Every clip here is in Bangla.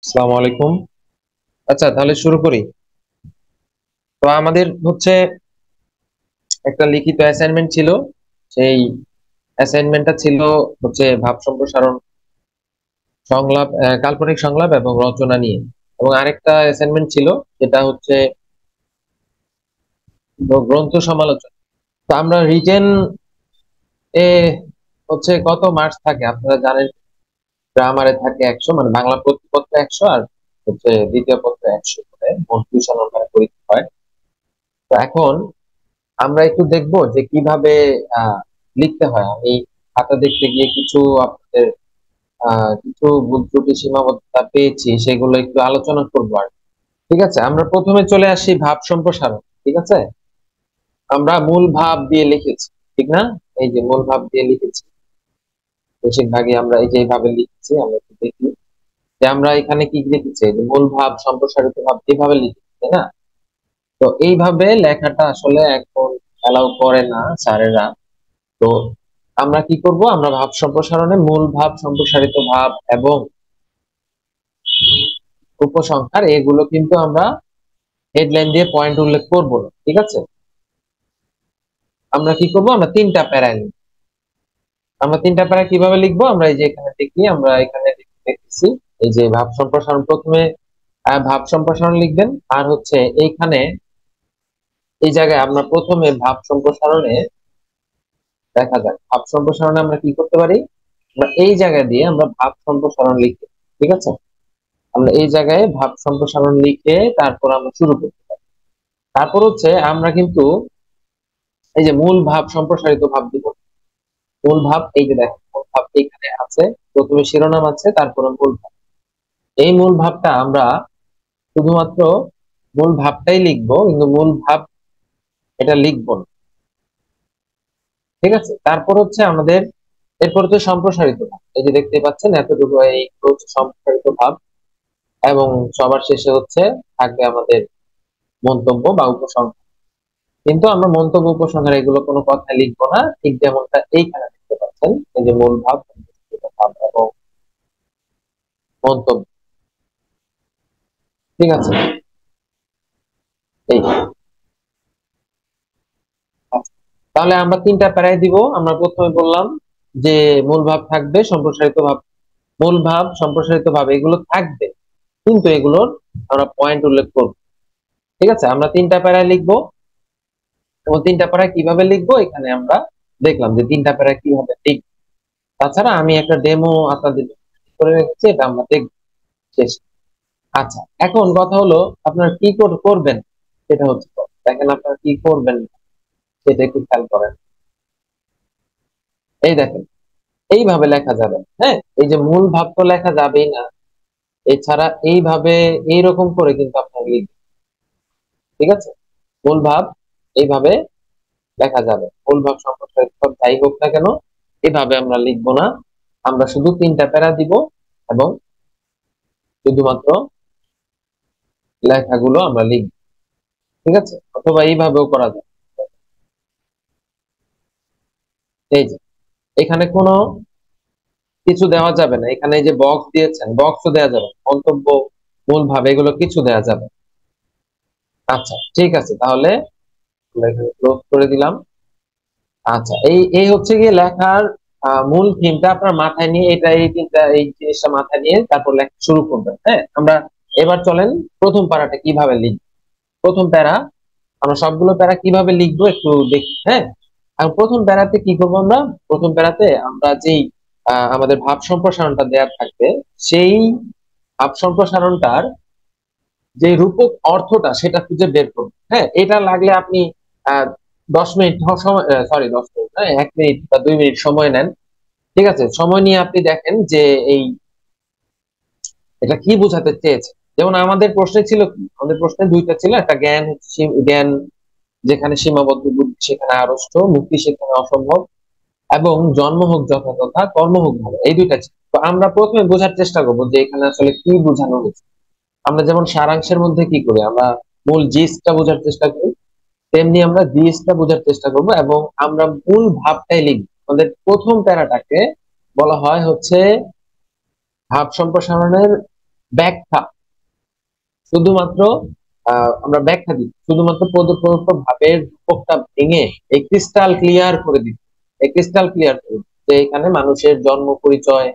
আসসালামু আলাইকুম। আচ্ছা, তাহলে শুরু করি। তো আমাদের হচ্ছে একটা লিখিত অ্যাসাইনমেন্ট ছিল। সেই অ্যাসাইনমেন্টটা ছিল হচ্ছে ভাব সম্প্রসারণ, সংলাপ, কাল্পনিক সংলাপ এবং রচনা নিয়ে। এবং আরেকটা অ্যাসাইনমেন্ট ছিল, যেটা হচ্ছে গ্রন্থ সমালোচনা। তো আমরা রিটেন এ হচ্ছে কত মার্কস থাকে আপনারা জানেন। গ্রামারে থাকে 100, মানে বাংলা প্রথম পত্রে 100, আর হচ্ছে দ্বিতীয় পত্রে 100 করে মোট 200 নম্বরের পরীক্ষা হয়। তো এখন আমরা একটু দেখবো যে কিভাবে আহ লিখতে হয়। আমি খাতা দেখতে গিয়ে কিছু আপনাদের কিছু ভুল ত্রুটি সীমাবদ্ধতা পেয়েছি, সেগুলো একটু আলোচনা করবো। আর ঠিক আছে, আমরা প্রথমে চলে আসি ভাব সম্প্রসারণ। ঠিক আছে, আমরা মূল ভাব দিয়ে লিখেছি, ঠিক না? এই যে মূল ভাব দিয়ে লিখেছি, বেশিরভাগই আমরা এই যে এইভাবে লিখেছি। আমরা একটু দেখি যে আমরা এখানে কি লিখেছি। এই যে মূল ভাব সম্প্রসারিত ভাব এইভাবে লিখেছি, তাই না? তো এইভাবে লেখাটা আসলে এখন অ্যালাউ করে না স্যারেরা। তো আমরা কি করব, আমরা ভাব সম্প্রসারণে মূল ভাব, সম্প্রসারিত ভাব এবং উপসংহার, এগুলো কিন্তু আমরা হেডলাইন দিয়ে পয়েন্ট উল্লেখ করব না। ঠিক আছে, আমরা কি করব, আমরা তিনটা প্যারায় লিখব। আমরা তিনটা প্যারা কিভাবে লিখবো, আমরা এই যে এখানে দেখি, আমরা এখানে দেখতেছি এই যে ভাব সম্প্রসারণ। প্রথমে ভাব সম্প্রসারণ লিখবেন, আর হচ্ছে এইখানে এই জায়গায় আমরা প্রথমে ভাব সম্প্রসারণে দেখা যাক ভাব সম্প্রসারণে আমরা কি করতে পারি। আমরা এই জায়গা দিয়ে আমরা ভাব সম্প্রসারণ লিখি। ঠিক আছে, আমরা এই জায়গায় ভাব সম্প্রসারণ লিখে তারপর আমরা শুরু করতে পারি। তারপর হচ্ছে আমরা কিন্তু এই যে মূল ভাব, সম্প্রসারিত ভাব দিব। মূল ভাব এই যে দেখেন, মূল ভাব এখানে আছে, প্রথমে শিরোনাম আছে, তারপরে মূল ভাব। এই মূল ভাবটা আমরা শুধুমাত্র মূল ভাবটাই লিখবো, কিন্তু মূল ভাব এটা লিখবো না। ঠিক আছে, তারপর হচ্ছে আমাদের এরপর হচ্ছে সম্প্রসারিত ভাব। এই যে দেখতে পাচ্ছেন এতটুকু, এই হচ্ছে সম্প্রসারিত ভাব। এবং সবার শেষে হচ্ছে থাকবে আমাদের মন্তব্য বা উপসংহার। কিন্তু আমরা মন্তব্য, উপসংহার এগুলো কোনো কথা লিখবো না, ঠিক যেমনটা এইখানে দেখতে পাচ্ছেন। এই যে মূল ভাব, ভাব এবং মন্তব্য। ঠিক আছে, এই আচ্ছা। তাহলে আমরা তিনটা প্যারায় দিব। আমরা প্রথমে বললাম যে মূল ভাব থাকবে, সম্প্রসারিত ভাব, মূল ভাব, সম্প্রসারিত ভাব এগুলো থাকবে, কিন্তু এগুলোর আমরা পয়েন্ট উল্লেখ করব। ঠিক আছে, আমরা তিনটা প্যারায় লিখবো। এবং তিনটা প্যারায় কিভাবে লিখবো এখানে আমরা দেখলাম যে তিনটা প্যারায় কিভাবে লিখবো। তাছাড়া আমি একটা ডেমো আপনাদের করে রেখেছি, এটা আমরা দেখব শেষ। আচ্ছা, এখন কথা হলো আপনারা কি করবেন, সেটা হচ্ছে দেখেন আপনারা কি করবেন সেটা একটু খেয়াল করেন। এই দেখেন, এইভাবে লেখা যাবে। হ্যাঁ, এই যে মূল ভাব তো লেখা যাবেই না, এছাড়া এইভাবে এইরকম করে কিন্তু আপনার লিখবেন। ঠিক আছে, মূল ভাব এইভাবে লেখা যাবে, মূল ভাব, সম্প্রসারিত ভাব যাই হোক না কেন, এভাবে আমরা লিখবো না। আমরা শুধু তিনটা প্যারা দিব এবং শুধুমাত্র লেখাগুলো আমরা লিখবো। ঠিক আছে, অথবা এইভাবেও করা যায়। এই যে এখানে কোনো কিছু দেওয়া যাবে না, এখানে এই যে বক্স দিয়েছেন, বক্সও দেওয়া যাবে না। মন্তব্য, মূল ভাব এগুলো কিছু দেওয়া যাবে না। আচ্ছা, ঠিক আছে, তাহলে আমরা এখানে ক্লোজ করে দিলাম। আচ্ছা, এই এই হচ্ছে গিয়ে লেখার মূল থিমটা আপনার মাথায় নিয়ে, এটা এই তিনটা এই জিনিসটা মাথায় নিয়ে তারপর লেখা শুরু করবেন। হ্যাঁ, আমরা এবার চলেন প্রথম প্যারাটা কিভাবে লিখবো। প্রথম প্যারা, আমরা সবগুলো প্যারা কিভাবে লিখবো একটু দেখি। হ্যাঁ, আর প্রথম প্যারাতে কি করবো আমরা, প্রথম প্যারাতে আমরা যেই আমাদের ভাব সম্প্রসারণটা দেওয়া থাকবে, সেই ভাব সম্প্রসারণটার যে রূপক অর্থটা সেটা খুঁজে বের করবো। হ্যাঁ, এটা লাগলে আপনি আহ 10 মিনিট সময়, সরি 10 মিনিট, হ্যাঁ 1 মিনিট বা 2 মিনিট সময় নেন। ঠিক আছে, সময় নিয়ে আপনি দেখেন যে এই এটা কি বোঝাতে চেয়েছে। যেমন আমাদের প্রশ্নে ছিল কি, আমাদের প্রশ্নে দুইটা ছিল, একটা জ্ঞান হচ্ছে জ্ঞান যেখানে সীমাবদ্ধ, বুদ্ধি সেখানে আড়ষ্ট, মুক্তি সেখানে অসম্ভব, এবং জন্ম হোক যথাযথা, কর্ম হোক ভালো, এই দুইটা ছিল। তো আমরা প্রথমে বোঝার চেষ্টা করবো যে এখানে আসলে কি বোঝানো হয়েছে। আমরা যেমন সারাংশের মধ্যে কি করি, আমরা মূল জিসটা বোঝার চেষ্টা করি, তেমনি আমরা জিসটা বোঝার চেষ্টা করব এবং আমরা মূল ভাবটাই লিখব। আমাদের প্রথম প্যারাটাকে বলা হয় হচ্ছে ভাব সম্প্রসারণের ব্যাখ্যা, শুধুমাত্র আমরা ব্যাখ্যা দিই, শুধুমাত্র প্রদত্ত ভাবের রূপকটা ভেঙে এই ক্রিস্টাল ক্লিয়ার করে দিই, এই ক্রিস্টাল ক্লিয়ার করে দিই যে এখানে মানুষের জন্ম পরিচয়,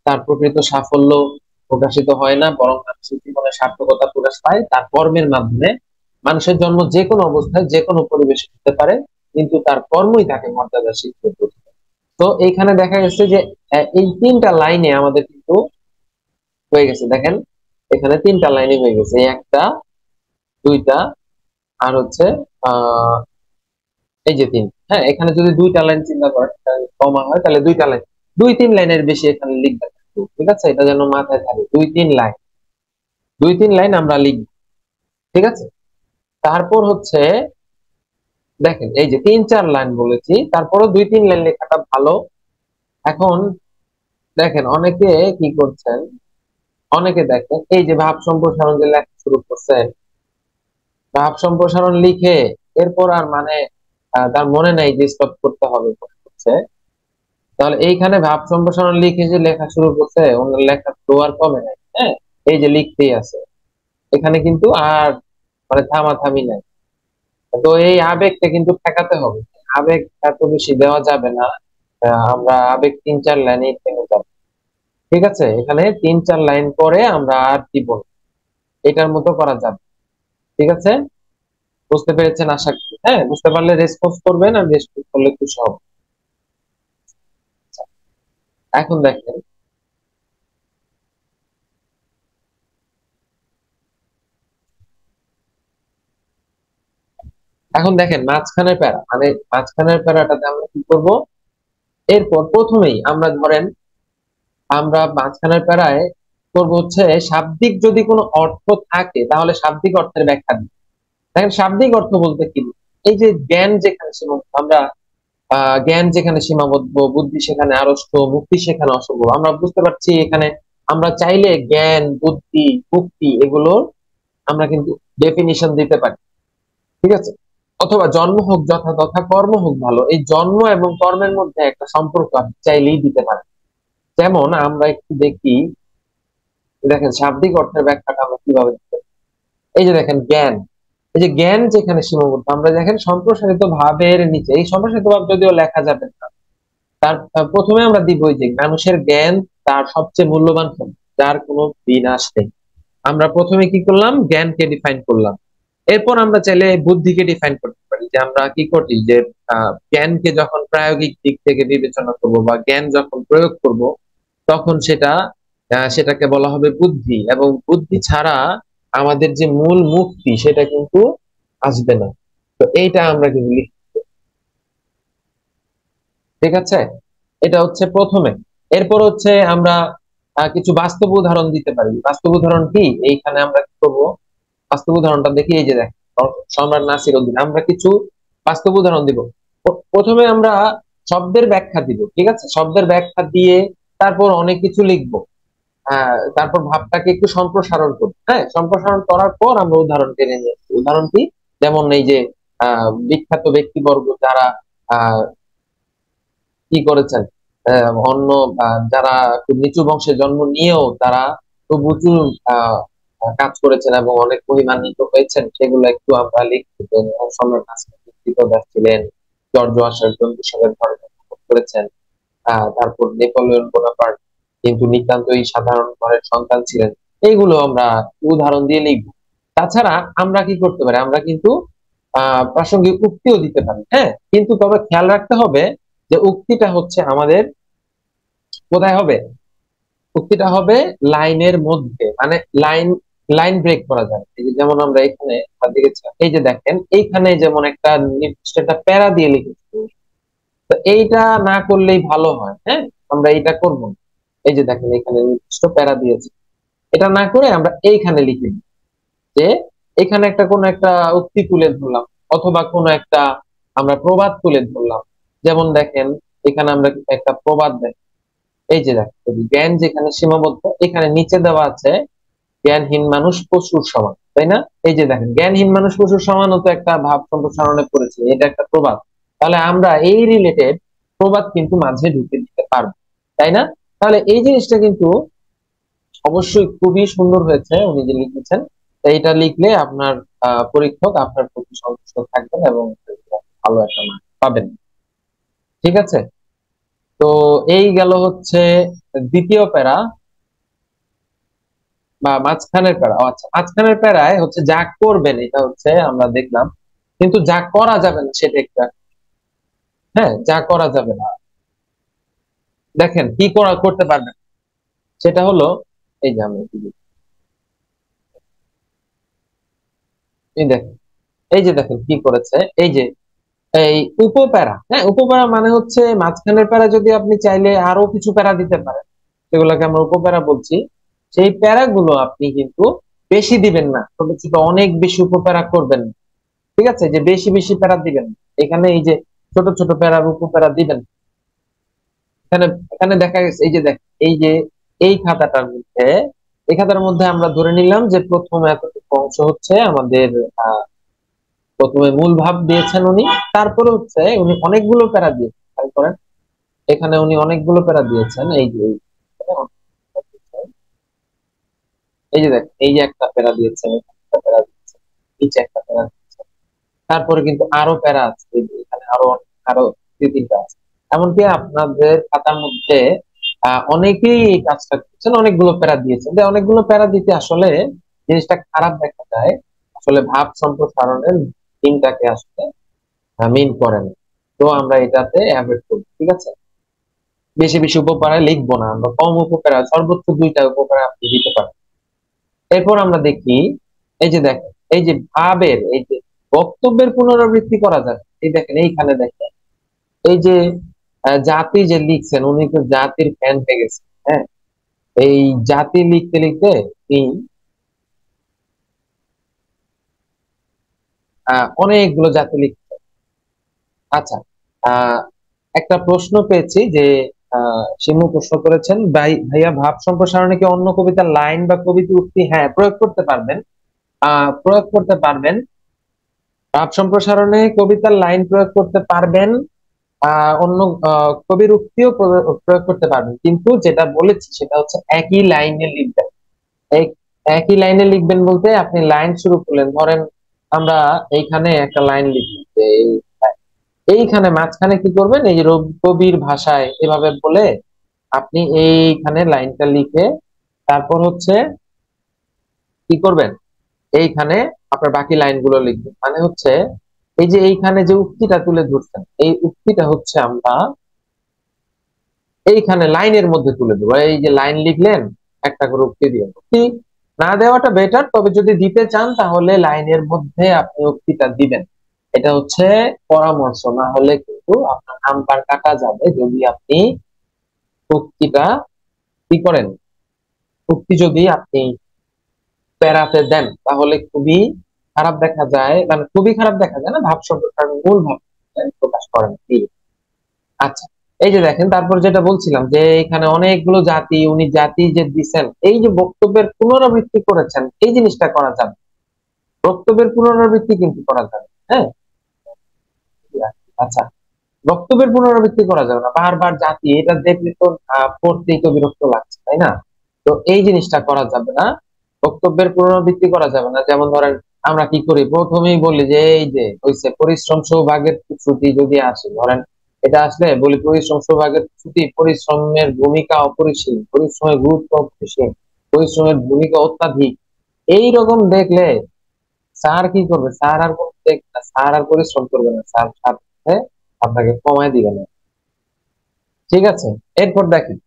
তার প্রকৃত সাফল্য প্রকাশিত হয় না, বরং মানুষের জীবনে সার্থকতা প্রকাশ পায় তার কর্মের মাধ্যমে। মানুষের জন্ম যে কোনো অবস্থায় যে কোনো পরিবেশে হতে পারে, কিন্তু তার কর্মই তাকে মর্যাদা শিক্ষা দেয়। তো এইখানে দেখা গেছে যে এই তিনটা লাইনে আমাদের কিন্তু হয়ে গেছে, দেখেন এখানে তিনটা লাইনে হয়ে গেছে, এই একটা, দুইটা, আর হচ্ছে আহ এই যে তিন। হ্যাঁ, এখানে যদি দুইটা লাইন চিন্তা করেন কমা হয় তাহলে দুইটা লাইন, দুই তিন লাইনের বেশি এখানে লিখবেন না। ঠিক আছে, এটা যেন মাথায় থাকে, দুই তিন লাইন, দুই তিন লাইন আমরা লিখবো। ঠিক আছে, তারপর হচ্ছে দেখেন এই যে তিন চার লাইন বলেছি, তারপরও দুই তিন লাইন লেখাটা ভালো। এখন দেখেন অনেকে কি করছেন, অনেকে দেখেন এই যে ভাব সম্প্রসারণ যে লেখা শুরু করছেন, ভাব সম্প্রসারণ লিখে এরপর আর মানে তার মনে নাই যে স্টপ করতে হবে হচ্ছে, তাহলে এইখানে ভাব সম্প্রসারণ লিখে যে লেখা শুরু করছে, ওনার লেখা তো আর কমে নাই। হ্যাঁ, এই যে লিখতেই আছে, এখানে কিন্তু আর মানে থামাথামি নাই। তো এই আবেগটা কিন্তু ঠেকাতে হবে, আবেগ এত বেশি দেওয়া যাবে না। আমরা আবেগ তিন চার লাইনে থেমে যাব। ঠিক আছে, এখানে তিন চার লাইন পরে আমরা আর দিব না, এটার মতো করা যাবে। ঠিক আছে, বুঝতে পেরেছেন আশা করি। হ্যাঁ, বুঝতে পারলে রেসপন্স করবেন, আর রেসপন্স করলে খুশি হব। এখন দেখেন, এখন দেখেন মাঝখানের প্যারা, মানে মাঝখানের প্যারাটাতে আমরা কি করব, এরপর প্রথমেই আমরা ধরেন আমরা মাঝখানের প্যারায় করব হচ্ছে শাব্দিক যদি কোনো অর্থ থাকে তাহলে শাব্দিক অর্থের ব্যাখ্যা দিই। দেখেন শাব্দিক অর্থ বলতে কি, এই যে জ্ঞান যেখানে সীমাবদ্ধ, আমরা জ্ঞান যেখানে সীমাবদ্ধ, বুদ্ধি সেখানে আড়ষ্ট, মুক্তি সেখানে অশুভ, আমরা বুঝতে পারছি এখানে আমরা চাইলে জ্ঞান, বুদ্ধি, মুক্তি এগুলোর আমরা কিন্তু ডেফিনিশন দিতে পারি। ঠিক আছে, অথবা জন্ম হোক যথা তথা, কর্ম হোক ভালো, এই জন্ম এবং কর্মের মধ্যে একটা সম্পর্ক আপনি চাইলেই দিতে পারেন। যেমন আমরা একটু দেখি, দেখেন শাব্দিক অর্থের ব্যাখ্যাটা আমরা কিভাবে দিতে পারি। এই যে দেখেন জ্ঞান, এই যে জ্ঞান যেখানে সীমাবদ্ধ, আমরা দেখেন সম্প্রসারিত ভাবের নিচে, এই সম্প্রসারিত ভাব যদিও লেখা যাবে না, তার প্রথমে আমরা দিব ওই যে মানুষের জ্ঞান তার সবচেয়ে মূল্যবান সম্পদ, যার কোনো বিনাশ নেই। আমরা প্রথমে কি করলাম, জ্ঞানকে ডিফাইন করলাম। এরপর আমরা চাইলে বুদ্ধিকে ডিফাইন করতে পারি, যে আমরা কি করি যে জ্ঞানকে যখন প্রায়োগিক দিক থেকে বিবেচনা করব বা জ্ঞান যখন প্রয়োগ করব, তখন সেটাকে বলা হবে বুদ্ধি, এবং বুদ্ধি ছাড়া আমাদের যে মূল মুক্তি সেটা কিন্তু আসবে না। তো এইটা আমরা কিন্তু ঠিক আছে, এটা হচ্ছে প্রথমে। এরপর হচ্ছে আমরা কিছু বাস্তব উদাহরণ দিতে পারি। বাস্তব উদাহরণ কি, এইখানে আমরা কি করবো, বাস্তব উদাহরণটা দেখি। এই যে দেখ, সম্রাট নাসির উদ্দিন, আমরা কিছু বাস্তব উদাহরণ দিব। প্রথমে আমরা শব্দের ব্যাখ্যা দিব, ঠিক আছে, শব্দের ব্যাখ্যা দিয়ে তারপর অনেক কিছু লিখবো। তারপর ভাবটাকে একটু সম্প্রসারণ করবো। হ্যাঁ, সম্প্রসারণ করার পর আমরা উদাহরণ টেনে নিয়ে আসবো। উদাহরণ কি, যেমন এই যে বিখ্যাত ব্যক্তিবর্গ যারা আহ কি করেছেন, অন্য যারা খুব নিচু বংশে জন্ম নিয়েও তারা খুব উঁচু আহ কাজ করেছেন এবং অনেক মহিমান্বিত হয়েছেন, সেগুলো একটু আমরা লিখতে চাই। সম্রাট নাসির কৃতদাস ছিলেন, জর্জ ওয়াশিংটন বিশপের ঘরে জন্মগ্রহণ করেছেন, তারপর নেপোলিয়ন বোনাপার্ট কিন্তু নিতান্তই সাধারণ ঘরের সন্তান ছিলেন। এইগুলো আমরা উদাহরণ দিয়ে লিখবো। তাছাড়া আমরা কি করতে পারি, আমরা কিন্তু প্রাসঙ্গিক উক্তিও দিতে পারি। হ্যাঁ, কিন্তু তবে খেয়াল রাখতে হবে যে উক্তিটা হচ্ছে আমাদের কোথায় হবে, উক্তিটা হবে লাইনের মধ্যে, মানে লাইন লাইন ব্রেক করা যায়। এই যে যেমন আমরা এখানে দেখেছিলাম, এই যে দেখেন এইখানে যেমন একটা নির্দিষ্ট একটা প্যারা দিয়ে লিখেছি, তো এইটা না করলেই ভালো হয়। হ্যাঁ, আমরা এইটা করব না। এই যে দেখেন এখানে নির্দিষ্ট প্যারা দিয়েছে, এটা না করে আমরা এইখানে লিখে দিই যে এখানে একটা কোনো একটা উক্তি তুলে ধরলাম, অথবা কোনো একটা আমরা প্রবাদ তুলে ধরলাম। যেমন দেখেন এখানে আমরা একটা প্রবাদ দেখ, এই যে দেখেন জ্ঞান যেখানে সীমাবদ্ধ, এখানে নিচে দেওয়া আছে জ্ঞানহীন মানুষ পশুর সমান, তাই না? এই যে দেখেন জ্ঞানহীন মানুষ পশুর সমানও তো একটা ভাব সম্প্রসারণে পড়েছে, এটা একটা প্রবাদ। তাহলে আমরা এই রিলেটেড প্রবাদ কিন্তু মাঝে ঢুকে দিতে পারবো, তাই না? তাহলে এই জিনিসটা কিন্তু অবশ্যই খুবই সুন্দর হয়েছে উনি যে লিখেছেন। তো এটা লিখলে আপনার পরীক্ষক আপনার প্রতি সন্তুষ্ট থাকবেন এবং ভালো একটা মার্ক পাবেন। ঠিক আছে, তো এই গেল হচ্ছে দ্বিতীয় প্যারা বা মাঝখানের প্যারা। আচ্ছা, মাঝখানের প্যারায় হচ্ছে যা করবেন এটা হচ্ছে আমরা দেখলাম, কিন্তু যা করা যাবে না সেটা একটা। হ্যাঁ, যা করা যাবে না, দেখেন কি করতে পারবেন সেটা হলো, এই যে আমি কি লিখি, এই দেখেন, এই যে দেখেন কি করেছে, এই যে এই উপপ্যারা। হ্যাঁ, উপপ্যারা মানে হচ্ছে মাঝখানের প্যারা যদি আপনি চাইলে আরো কিছু প্যারা দিতে পারেন, সেগুলোকে আমরা উপপ্যারা বলছি। সেই প্যারাগুলো আপনি কিন্তু বেশি দিবেন না, ছোট ছোট অনেক বেশি উপপ্যারা করবেন না। ঠিক আছে, যে বেশি বেশি প্যারা দিবেন না। এখানে এই যে ছোট ছোট প্যারা উপপ্যারা দিবেন। এখানে এখানে দেখা গেছে, এই যে দেখ, এই যে এই খাতাটার মধ্যে, এই খাতার মধ্যে আমরা ধরে নিলাম যে প্রথম এতটুকু অংশ হচ্ছে আমাদের আহ প্রথমে মূল ভাব দিয়েছেন উনি, তারপরে হচ্ছে উনি অনেকগুলো প্যারা দিয়েছেন, খেয়াল করেন এখানে উনি অনেকগুলো প্যারা দিয়েছেন। এই যে এই যে দেখ, এই যে একটা প্যারা দিয়েছেন, এখানে একটা প্যারা দিয়েছেন, নিচে একটা প্যারা দিয়েছেন, তারপরে কিন্তু আরো প্যারা আছে, এই যে এখানে আরো আরো দুই তিনটা আছে। এমনকি আপনাদের খাতার মধ্যে অনেকেই এই কাজটা করছেন, অনেকগুলো প্যারা দিয়েছেন। যে অনেকগুলো প্যারা দিতে আসলে জিনিসটা খারাপ দেখা যায়, আসলে ভাব সম্প্রসারণের দিনটাকে আসলে মিন করে না। তো আমরা এটাতে অ্যাভয়েড করবো, ঠিক আছে। বেশি বেশি উপপাড়ায় লিখবো না আমরা, কম উপপাড়া, সর্বোচ্চ দুইটা উপপাড়া আপনি দিতে পারেন। এরপর আমরা দেখি, এই যে দেখেন, এই যে ভাবের, এই যে বক্তব্যের পুনরাবৃত্তি করা যাবে। এই দেখেন, এইখানে দেখেন, এই যে জাতি যে লিখছেন, উনি তো জাতির ফ্যান হয়ে গেছে। হ্যাঁ, এই জাতি লিখতে লিখতে তিনি অনেকগুলো জাতি লিখছেন। আচ্ছা, আহ একটা প্রশ্ন পেয়েছি যে শিমু প্রশ্ন করেছেন, ভাইয়া ভাব সম্প্রসারণে কি অন্য কবিতার লাইন বা কবিতা উক্তি, হ্যাঁ প্রয়োগ করতে পারবেন। প্রয়োগ করতে পারবেন, ভাব সম্প্রসারণে কবিতার লাইন প্রয়োগ করতে পারবেন, অন্য কবির উক্তিও প্রয়োগ করতে পারবেন, কিন্তু যেটা বলেছি সেটা হচ্ছে একই লাইনে লিখবেন। একই লাইনে লিখবেন বলতে আপনি লাইন শুরু করলেন, ধরেন আমরা এইখানে একটা লাইন লিখি যে এইখানে মাঝখানে কি করবেন, এই যে কবির ভাষায় এভাবে বলে আপনি এইখানে লাইনটা লিখে তারপর হচ্ছে কি করবেন, এইখানে আপনার বাকি লাইনগুলো লিখবেন। মানে হচ্ছে এই যে এইখানে যে উক্তিটা তুলে ধরছেন, এই উক্তিটা হচ্ছে আমরা এইখানে লাইনের মধ্যে তুলে দেবো। এই যে লাইন লিখলেন, একটা করে উক্তি দিয়ে, উক্তি না দেওয়াটা বেটার, তবে যদি দিতে চান তাহলে লাইনের মধ্যে আপনি উক্তিটা দিবেন। এটা হচ্ছে পরামর্শ, না হলে কিন্তু আপনার নাম্বার কাটা যাবে যদি আপনি উক্তিটা কি করেন, উক্তি যদি আপনি প্যারাতে দেন তাহলে খুবই খারাপ দেখা যায়, মানে খুবই খারাপ দেখা যায় না, ভাব সম্প্রসারণ মূল ভাব প্রকাশ করেন কি। আচ্ছা, এই যে দেখেন, তারপর যেটা বলছিলাম যে এখানে অনেকগুলো জাতি, উনি জাতি যে দিচ্ছেন, এই যে বক্তব্যের পুনরাবৃত্তি করেছেন, এই জিনিসটা করা যাবে, বক্তব্যের পুনরাবৃত্তি কিন্তু করা যাবে। হ্যাঁ, আচ্ছা, বক্তব্যের পুনরাবৃত্তি করা যাবে না, বারবার জাতি, এটা দেখলে তো পড়তেই তো বিরক্ত লাগছে, তাই না? তো এই জিনিসটা করা যাবে না, বক্তব্যের পুনরাবৃত্তি করা যাবে না। যেমন ধরেন আমরা কি করি, প্রথমেই বলি যে এই যে হইছে পরিশ্রম সৌভাগ্যের শ্রুতি যদি আসে, ধরেন এটা আসলে বলি পরিশ্রম সৌভাগ্যের শ্রুতি, পরিশ্রমের ভূমিকা অপরিসীম, পরিশ্রমের গুরুত্ব অপরিসীম, পরিশ্রমের ভূমিকা অত্যাধিক। এইরকম দেখলে স্যার কি করবে, স্যার আর কোনো দেখবে না, স্যার আর পরিশ্রম করবে না, স্যার সাথে আপনাকে কমায় দিবে না। ঠিক আছে, এরপর দেখেন,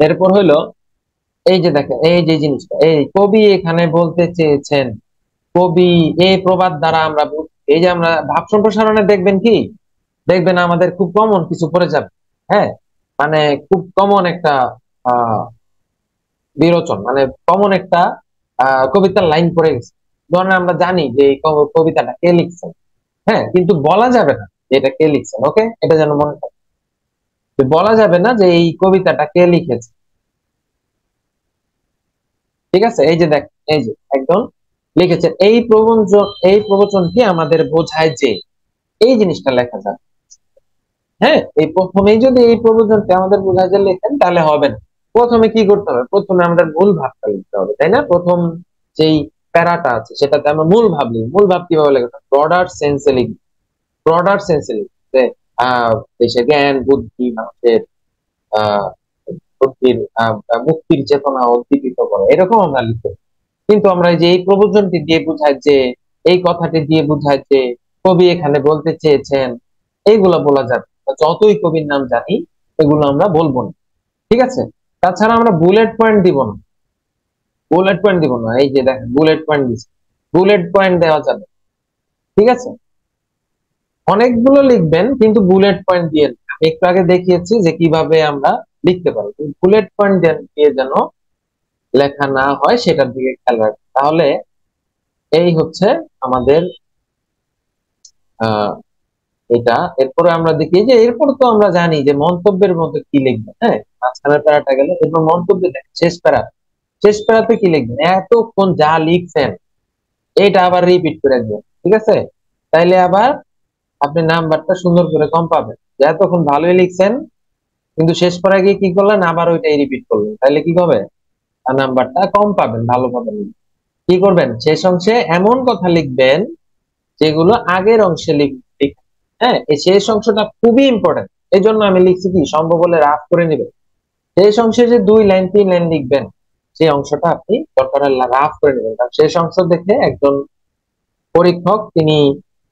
এরপর হইলো এই যে দেখেন, এই যে জিনিসটা, এই কবি এখানে বলতে চেয়েছেন, কবি এই প্রবাদ দ্বারা আমরা এই যে আমরা ভাব সম্প্রসারণে দেখবেন কি, দেখবেন আমাদের খুব কমন কিছু পড়ে যাবে। হ্যাঁ, মানে খুব কমন একটা আহ বিরোচন, মানে কমন একটা কবিতার লাইন পড়ে গেছে। ধরেন আমরা জানি যে এই কবিতাটা কে লিখছেন, হ্যাঁ, কিন্তু বলা যাবে না যে এটা কে লিখছেন। ওকে, এটা যেন মনে থাকে, যে বলা যাবে না যে এই কবিতাটা কে লিখেছে। ঠিক আছে, এই যে দেখ, এই যে একদম লিখেছেন, এই প্রবচনটি আমাদের বোঝায় যে, এই জিনিসটা লেখা যাবে। হ্যাঁ, এই প্রথমেই যদি এই প্রবচনটি আমাদের বোঝায় যে লেখেন তাহলে হবে না। প্রথমে কি করতে হবে, প্রথমে আমাদের মূল ভাবটা লিখতে হবে, তাই না? প্রথম যেই প্যারাটা আছে সেটাতে আমরা মূল ভাব লিখি। মূল ভাব কিভাবে লিখতে হবে? ব্রডার সেন্সে লিখি, ব্রডার সেন্সে লিখতে। দেশের জ্ঞান বুদ্ধি মানুষের আহ বুদ্ধির মুক্তির চেতনা উদ্দীপিত করে, এরকম আমরা লিখতে পারি। কিন্তু আমরা এই যে এই প্রবচনটি দিয়ে বুঝাই যে, এই কথাটি দিয়ে বুঝাই যে কবি এখানে বলতে চেয়েছেন, এইগুলা বলা যাবে না। যতই কবির নাম জানি এগুলো আমরা বলবো না, ঠিক আছে? তাছাড়া আমরা বুলেট পয়েন্ট দিব না, বুলেট পয়েন্ট দিব না। এই যে দেখেন বুলেট পয়েন্ট দিচ্ছি, বুলেট পয়েন্ট দেওয়া যাবে, ঠিক আছে? অনেকগুলো লিখবেন কিন্তু বুলেট পয়েন্ট দিয়ে না। আমি একটু আগে দেখিয়েছি যে কিভাবে আমরা লিখতে পারি, বুলেট পয়েন্ট দিয়ে যেন লেখা না হয় সেটার দিকে খেয়াল রাখবেন। তাহলে এই হচ্ছে আমাদের আহ এটা। এরপরে আমরা দেখি যে এরপর তো আমরা জানি যে মন্তব্যের মধ্যে কি লিখবেন। হ্যাঁ, মাঝখানের প্যারাটা গেল, এরপর মন্তব্যে দেখেন শেষ প্যারা, শেষ প্যারাতে কি লিখবেন? এতক্ষণ যা লিখছেন এটা আবার রিপিট করে একদম, ঠিক আছে? তাইলে আবার আপনি নাম্বারটা সুন্দর করে কম পাবেন। যে এতক্ষণ ভালোই লিখছেন কিন্তু শেষ প্যারা গিয়ে কি করলেন, আবার ওইটাই রিপিট করলেন, তাইলে কি হবে? আর নাম্বারটা কম পাবেন, ভালো পাবেন না। কি করবেন, শেষ অংশে এমন কথা লিখবেন যেগুলো আগের অংশে লিখবেন। হ্যাঁ, এই শেষ অংশটা খুবই ইম্পর্টেন্ট। এই জন্য আমি লিখছি কি, সম্ভব হলে রাফ করে নেবেন। শেষ অংশে যে 2 লাইন 3 লাইন লিখবেন, সেই অংশটা আপনি দরকার হলে রাফ করে নেবেন। কারণ শেষ অংশ দেখে একজন পরীক্ষক তিনি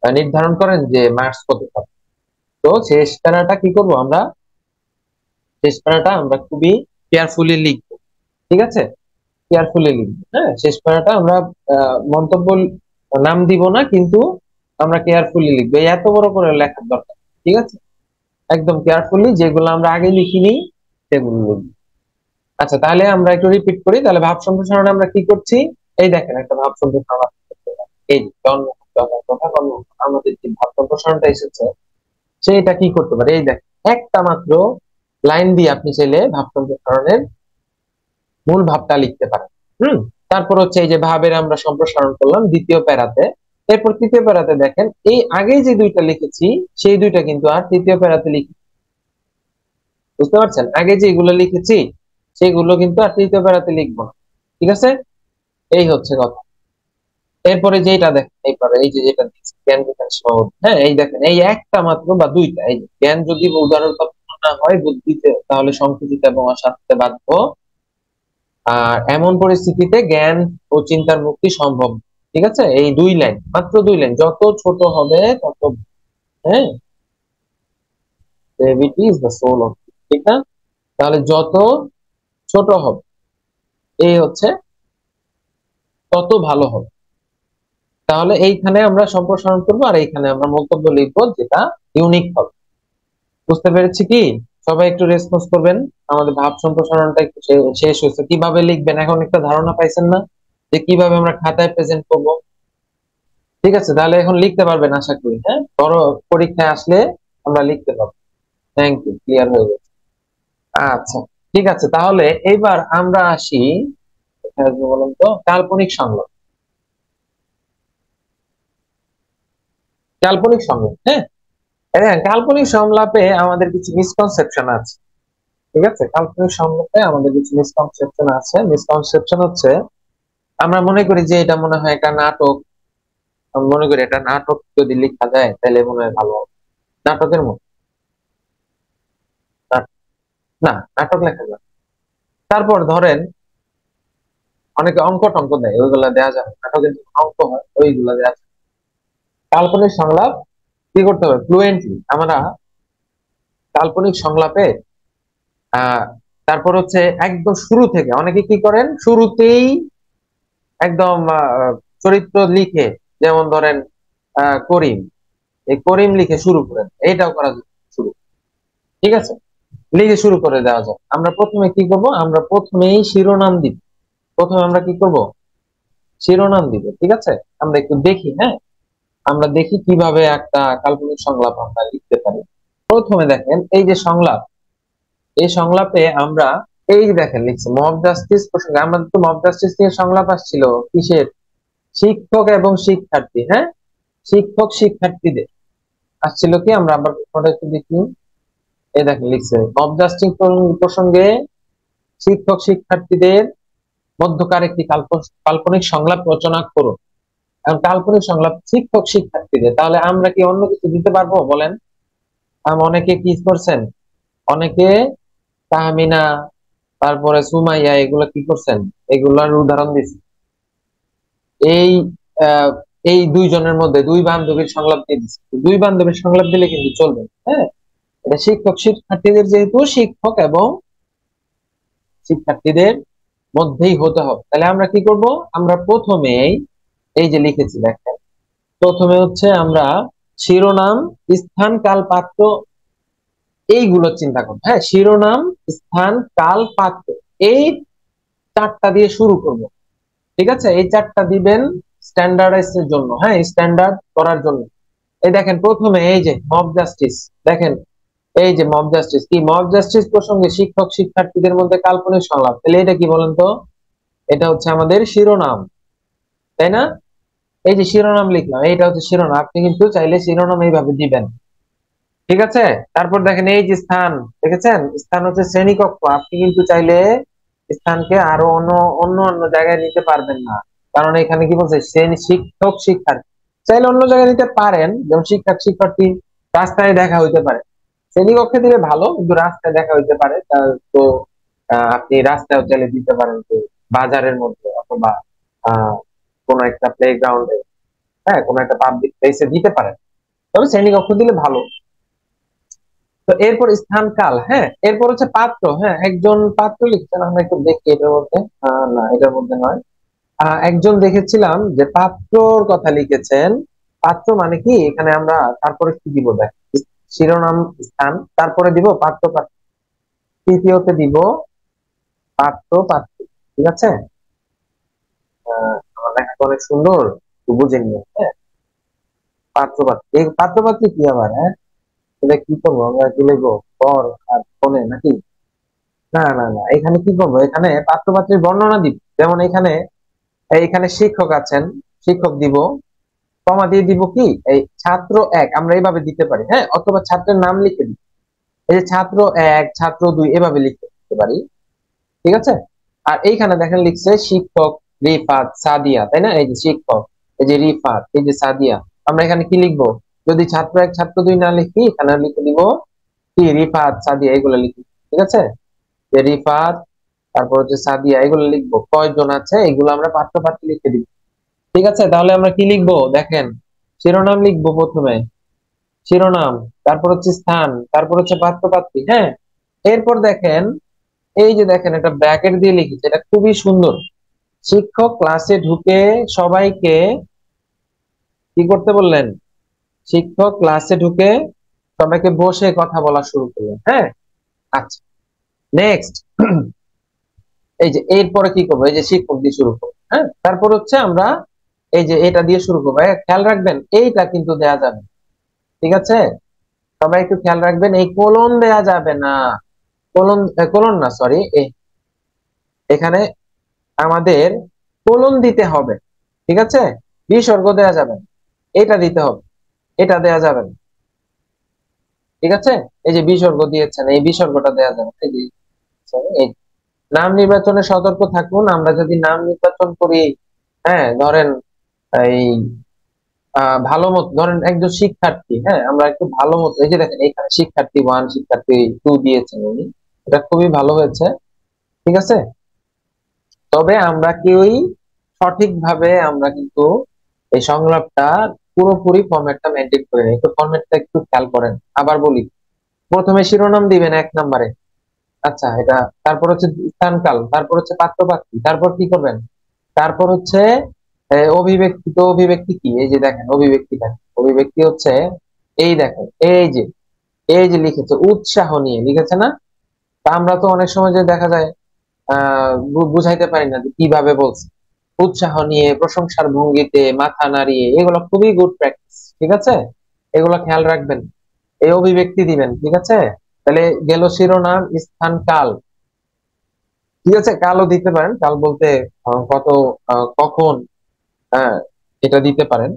নির্ধারণ করেন যে মার্কস কত পাবে। তো শেষ প্যারাটা কি করব আমরা, শেষ প্যারাটা আমরা খুবই কেয়ারফুলি লিখবো, ঠিক আছে? কেয়ারফুলি লিখবো। হ্যাঁ, শেষ প্যারাটা আমরা মন্তব্য নাম দিব না, কিন্তু আমরা কেয়ারফুলি লিখবো। এই এত বড় করে লেখার দরকার, ঠিক আছে? একদম কেয়ারফুলি যেগুলো আমরা আগে লিখিনি সেগুলো লিখবো। আচ্ছা, তাহলে আমরা একটু রিপিট করি। তাহলে ভাব সম্প্রসারণে আমরা কি করছি? এই দেখেন একটা ভাব সম্প্রসারণ আছে। এই যে জন্ম কথা কর্ম, আমাদের যে ভাব সম্প্রসারণটা এসেছে সেটা কি করতে পারে? এই দেখেন একটা মাত্র লাইন দিয়ে আপনি চাইলে ভাব সম্প্রসারণের মূল ভাবটা লিখতে পারেন। হুম। তারপর হচ্ছে এই যে ভাবের আমরা সম্প্রসারণ করলাম দ্বিতীয় প্যারাতে। এরপর তৃতীয় প্যারাতে দেখেন এই আগে যে দুইটা লিখেছি সেই দুইটা কিন্তু আর তৃতীয় প্যারাতে লিখি, বুঝতে পারছেন? আগে যেগুলো লিখেছি সেগুলো কিন্তু আর তৃতীয় প্যারাতে লিখবো না, ঠিক আছে? এই হচ্ছে কথা। এরপরে যেটা দেখেন, এরপরে এই যে যেটা দিচ্ছি, জ্ঞান বিজ্ঞান সহজ। হ্যাঁ, এই দেখেন এই একটা মাত্র বা দুইটা, এই যে জ্ঞান যদি উদাহরণ না হয় বুদ্ধিতে, তাহলে সংকুচিত এবং অসাধ্যতে বাধ্য। আর এমন পরিস্থিতিতে জ্ঞান ও চিন্তার মুক্তি সম্ভব, ঠিক আছে? এই 2 লাইন, মাত্র 2 লাইন, যত ছোট হবে তত। হ্যাঁ, brevity is the soul of truth, ঠিক না? তাহলে যত ছোট হবে এই হচ্ছে তত ভালো হবে। তাহলে এইখানে আমরা সম্প্রসারণ করবো আর এইখানে আমরা মন্তব্য লিখবো যেটা ইউনিক হবে। বুঝতে পেরেছি কি? সবাই একটু রেসপন্স করবেন। আমাদের ভাব সম্প্রসারণটা একটু শেষ হয়েছে, কিভাবে লিখবেন এখন একটা ধারণা পাইছেন না যে কিভাবে আমরা খাতায় প্রেজেন্ট করব? ঠিক আছে, তাহলে এখন লিখতে পারবেন আশা করি। হ্যাঁ, বড় পরীক্ষায় আসলে আমরা লিখতে পারবো। থ্যাংক ইউ, ক্লিয়ার হয়ে গেছে। আচ্ছা, ঠিক আছে, তাহলে এইবার আমরা আসি কোথায় আসবো বলুন তো, কাল্পনিক সংলাপ। কাল্পনিক সংলাপ, হ্যাঁ। হ্যাঁ, কাল্পনিক সংলাপে আমাদের কিছু মিসকনসেপশন আছে, ঠিক আছে? কাল্পনিক সংলাপে আমাদের কিছু মিসকনসেপশন আছে। মিসকনসেপশন হচ্ছে আমরা মনে করি যে এটা মনে হয় একটা নাটক। আমি মনে করি এটা নাটক যদি লেখা যায় তাহলে মনে হয় ভালো হবে, নাটকের মতো। না, নাটক লেখা যায়। তারপর ধরেন অনেকে অঙ্ক টঙ্ক দেয়, ওইগুলা দেওয়া যাবে, নাটকের যে অঙ্ক হয় ওইগুলা দেওয়া যাবে। কাল্পনিক সংলাপ কি করতে হবে, ফ্লুয়েন্টলি আমরা কাল্পনিক সংলাপে আহ তারপর হচ্ছে একদম শুরু থেকে, অনেকে কি করেন শুরুতেই একদম চরিত্র লিখে, যেমন ধরেন করিম, এই করিম লিখে শুরু করেন, এইটাও করা যায় শুরু, ঠিক আছে? লিখে শুরু করে দেওয়া যায়। আমরা প্রথমে কি করব, আমরা প্রথমেই শিরোনাম দিব। প্রথমে আমরা কি করব, শিরোনাম দিব, ঠিক আছে? আমরা একটু দেখি। হ্যাঁ, আমরা দেখি কিভাবে একটা কাল্পনিক সংলাপ আমরা লিখতে পারি। প্রথমে দেখেন এই যে সংলাপ, এই সংলাপে আমরা এই যে দেখেন লিখছি মব জাস্টিস প্রসঙ্গে। আমাদের তো মব জাস্টিস নিয়ে সংলাপ আসছিল কিসের, শিক্ষক এবং শিক্ষার্থী। হ্যাঁ, শিক্ষক শিক্ষার্থীদের আসছিল কি, আমরা আবার একটু দেখি। এই দেখেন লিখছে মব জাস্টিস প্রসঙ্গে শিক্ষক শিক্ষার্থীদের মধ্যকার একটি কাল্পনিক সংলাপ রচনা করো। এখন কাল্পনিক সংলাপ শিক্ষক শিক্ষার্থীদের, তাহলে আমরা কি অন্য কিছু দিতে পারবো বলেন? অনেকে কি করছেন, অনেকে তাহমিনা, তারপরে সুমাইয়া, এগুলো কি করছেন, এগুলার উদাহরণ দিচ্ছি। এই এই দুইজনের মধ্যে দুই বান্ধবীর সংলাপ দিয়ে দিচ্ছে, দুই বান্ধবীর সংলাপ দিলে কিন্তু চলবে। হ্যাঁ, এটা শিক্ষক শিক্ষার্থীদের, যেহেতু শিক্ষক এবং শিক্ষার্থীদের মধ্যেই হতে হবে, তাহলে আমরা কি করব, আমরা প্রথমেই এই যে লিখেছি দেখেন, প্রথমে হচ্ছে আমরা শিরোনাম, স্থান, কাল, পাত্র এইগুলো চিন্তা করবো। হ্যাঁ, শিরোনাম, স্থান, কাল, পাত্র, এই চারটা দিয়ে শুরু করব। ঠিক আছে, এই চারটা দিবেন স্ট্যান্ডার্ডাইজের জন্য, হ্যাঁ, স্ট্যান্ডার্ড করার জন্য। এই দেখেন প্রথমে এই যে মব জাস্টিস, দেখেন এই যে মব জাস্টিস, কি মব জাস্টিস প্রসঙ্গে শিক্ষক শিক্ষার্থীদের মধ্যে কাল্পনিক সংলাপ, তাহলে এটা কি বলেন তো? এটা হচ্ছে আমাদের শিরোনাম, তাই না? এই যে শিরোনাম লিখলাম, এইটা হচ্ছে শিরোনাম, আপনি কিন্তু চাইলে শিরোনাম এইভাবে দিবেন। ঠিক আছে, তারপর দেখেন এই যে স্থান, দেখেছেন স্থান হচ্ছে শ্রেণীকক্ষ, আপনি কিন্তু চাইলে স্থানকে আরো অন্য অন্য অন্য জায়গায় নিতে পারবেন না, কারণ এখানে কি বলছে, শ্রেণী, শিক্ষক শিক্ষার্থী, চাইলে অন্য জায়গায় নিতে পারেন, যেমন শিক্ষক শিক্ষার্থী রাস্তায় দেখা হইতে পারে, শ্রেণীকক্ষে দিলে ভালো, কিন্তু রাস্তায় দেখা হইতে পারে, তার তো আপনি রাস্তায় চাইলে দিতে পারেন, তো বাজারের মধ্যে অথবা আহ কোন একটা প্লে গ্রাউন্ডে, হ্যাঁ, কোন একটা পাবলিক প্লেসে দিতে পারেন, তবে শ্রেণীকক্ষ দিলে ভালো। তো এরপর স্থান, কাল, হ্যাঁ, এরপর হচ্ছে পাত্র, হ্যাঁ, একজন পাত্র লিখছেন, আমরা একটু দেখি এটার মধ্যে, না এটার মধ্যে নয়, একজন দেখেছিলাম যে পাত্রর কথা লিখেছেন। পাত্র মানে কি, এখানে আমরা তারপরে কি দিব, দেখ, শিরোনাম, স্থান, তারপরে দিব পাত্র পাত্র, তৃতীয়তে দিব পাত্র পাত্রী। ঠিক আছে, আমার লেখাটা অনেক সুন্দর, একটু বুঝে নিয়ে, হ্যাঁ, পাত্র পাত্রী, এই পাত্র পাত্রী কি আবার, হ্যাঁ, এটা কি করবো আমরা, কি লিখবো, পর আর ফোনে নাকি? না না না, এখানে কি করবো, এখানে পাত্র পাত্রীর বর্ণনা দিব, যেমন এখানে এইখানে শিক্ষক আছেন, শিক্ষক দিব, কমা দিয়ে দিব কি, এই ছাত্র এক, আমরা এইভাবে দিতে পারি, হ্যাঁ, অথবা ছাত্রের নাম লিখে দিই, এই যে ছাত্র এক, ছাত্র দুই, এভাবে লিখে দিতে পারি। ঠিক আছে, আর এইখানে দেখেন লিখছে শিক্ষক রিফাত সাদিয়া, তাই না, এই যে শিক্ষক, এই যে রিফাত, এই যে সাদিয়া, আমরা এখানে কি লিখবো, যদি ছাত্র এক ছাত্র দুই না লিখি, এখানে লিখে দিব কি রিফাত সাদিয়া, এগুলো লিখি। ঠিক আছে, যে রিফাত, তারপর হচ্ছে সাদিয়া, এগুলো লিখবো, কয়জন আছে এগুলো আমরা পাত্র পাত্রী লিখে দিব। ঠিক আছে, তাহলে আমরা কি লিখবো দেখেন, শিরোনাম লিখবো প্রথমে, শিরোনাম, তারপর হচ্ছে স্থান, তারপর হচ্ছে পাত্র পাত্রী, হ্যাঁ, এরপর দেখেন এই যে দেখেন একটা ব্র্যাকেট দিয়ে লিখেছে, এটা খুবই সুন্দর। শিক্ষক ক্লাসে ঢুকে সবাইকে কি করতে বললেন, শিক্ষক ক্লাসে ঢুকে সবাইকে বসে কথা বলা শুরু করলেন, হ্যাঁ। আচ্ছা, নেক্সট, এই যে এরপরে কি করবো, এই যে শিক্ষক দিয়ে শুরু করবো, হ্যাঁ, তারপর হচ্ছে আমরা এই যে এটা দিয়ে শুরু করবো, খেয়াল রাখবেন এইটা কিন্তু দেয়া যাবে, ঠিক আছে, সবাই একটু খেয়াল রাখবেন, এই কোলন দেয়া যাবে না, কোলন, কোলন না, সরি, এখানে আমাদের কোলন দিতে হবে। ঠিক আছে, বিসর্গ দেয়া যাবে না, এটা দিতে হবে, এটা দেয়া যাবে না। ঠিক আছে, এই যে বিসর্গ দিয়েছেন, এই বিসর্গটা দেয়া যাবে না, এই যে এই নাম নির্বাচনে সতর্ক থাকুন, আমরা যদি নাম নির্বাচন করি, হ্যাঁ, ধরেন এই ভালো মতো, ধরেন একজন শিক্ষার্থী, হ্যাঁ, আমরা একটু ভালো মতো, এই যে দেখেন এখানে শিক্ষার্থী ওয়ান, শিক্ষার্থী টু দিয়েছেন উনি, এটা খুবই ভালো হয়েছে। ঠিক আছে, তবে আমরা কেউই সঠিকভাবে আমরা কিন্তু এই সংলাপটা পুরোপুরি ফরম্যাটটা মেনটেন করে নিই, একটু ফরম্যাটটা একটু খেয়াল করেন। আবার বলি, প্রথমে শিরোনাম দিবেন 1 নম্বরে, আচ্ছা, এটা, তারপর হচ্ছে স্থানকাল, তারপর হচ্ছে পাত্রপাত্রী, তারপর কি করবেন, তারপর হচ্ছে অভিব্যক্তি, তো অভিব্যক্তি কি, এই যে দেখেন অভিব্যক্তি, দেখেন অভিব্যক্তি হচ্ছে এই দেখেন, এই যে লিখেছে উৎসাহ নিয়ে লিখেছে না, তা আমরা তো অনেক সময় যে দেখা যায় বুঝাইতে পারি না যে কিভাবে বলছে, উৎসাহ নিয়ে, প্রশংসার ভঙ্গিতে, মাথা নাড়িয়ে, এগুলো খুবই গুড প্র্যাকটিস। ঠিক আছে, এগুলো খেয়াল রাখবেন, এই অভিব্যক্তি দিবেন। ঠিক আছে, তাহলে গেল শিরোনাম, স্থান, কাল। ঠিক আছে, কালও দিতে পারেন, কাল বলতে কত, কখন, হ্যাঁ, এটা দিতে পারেন।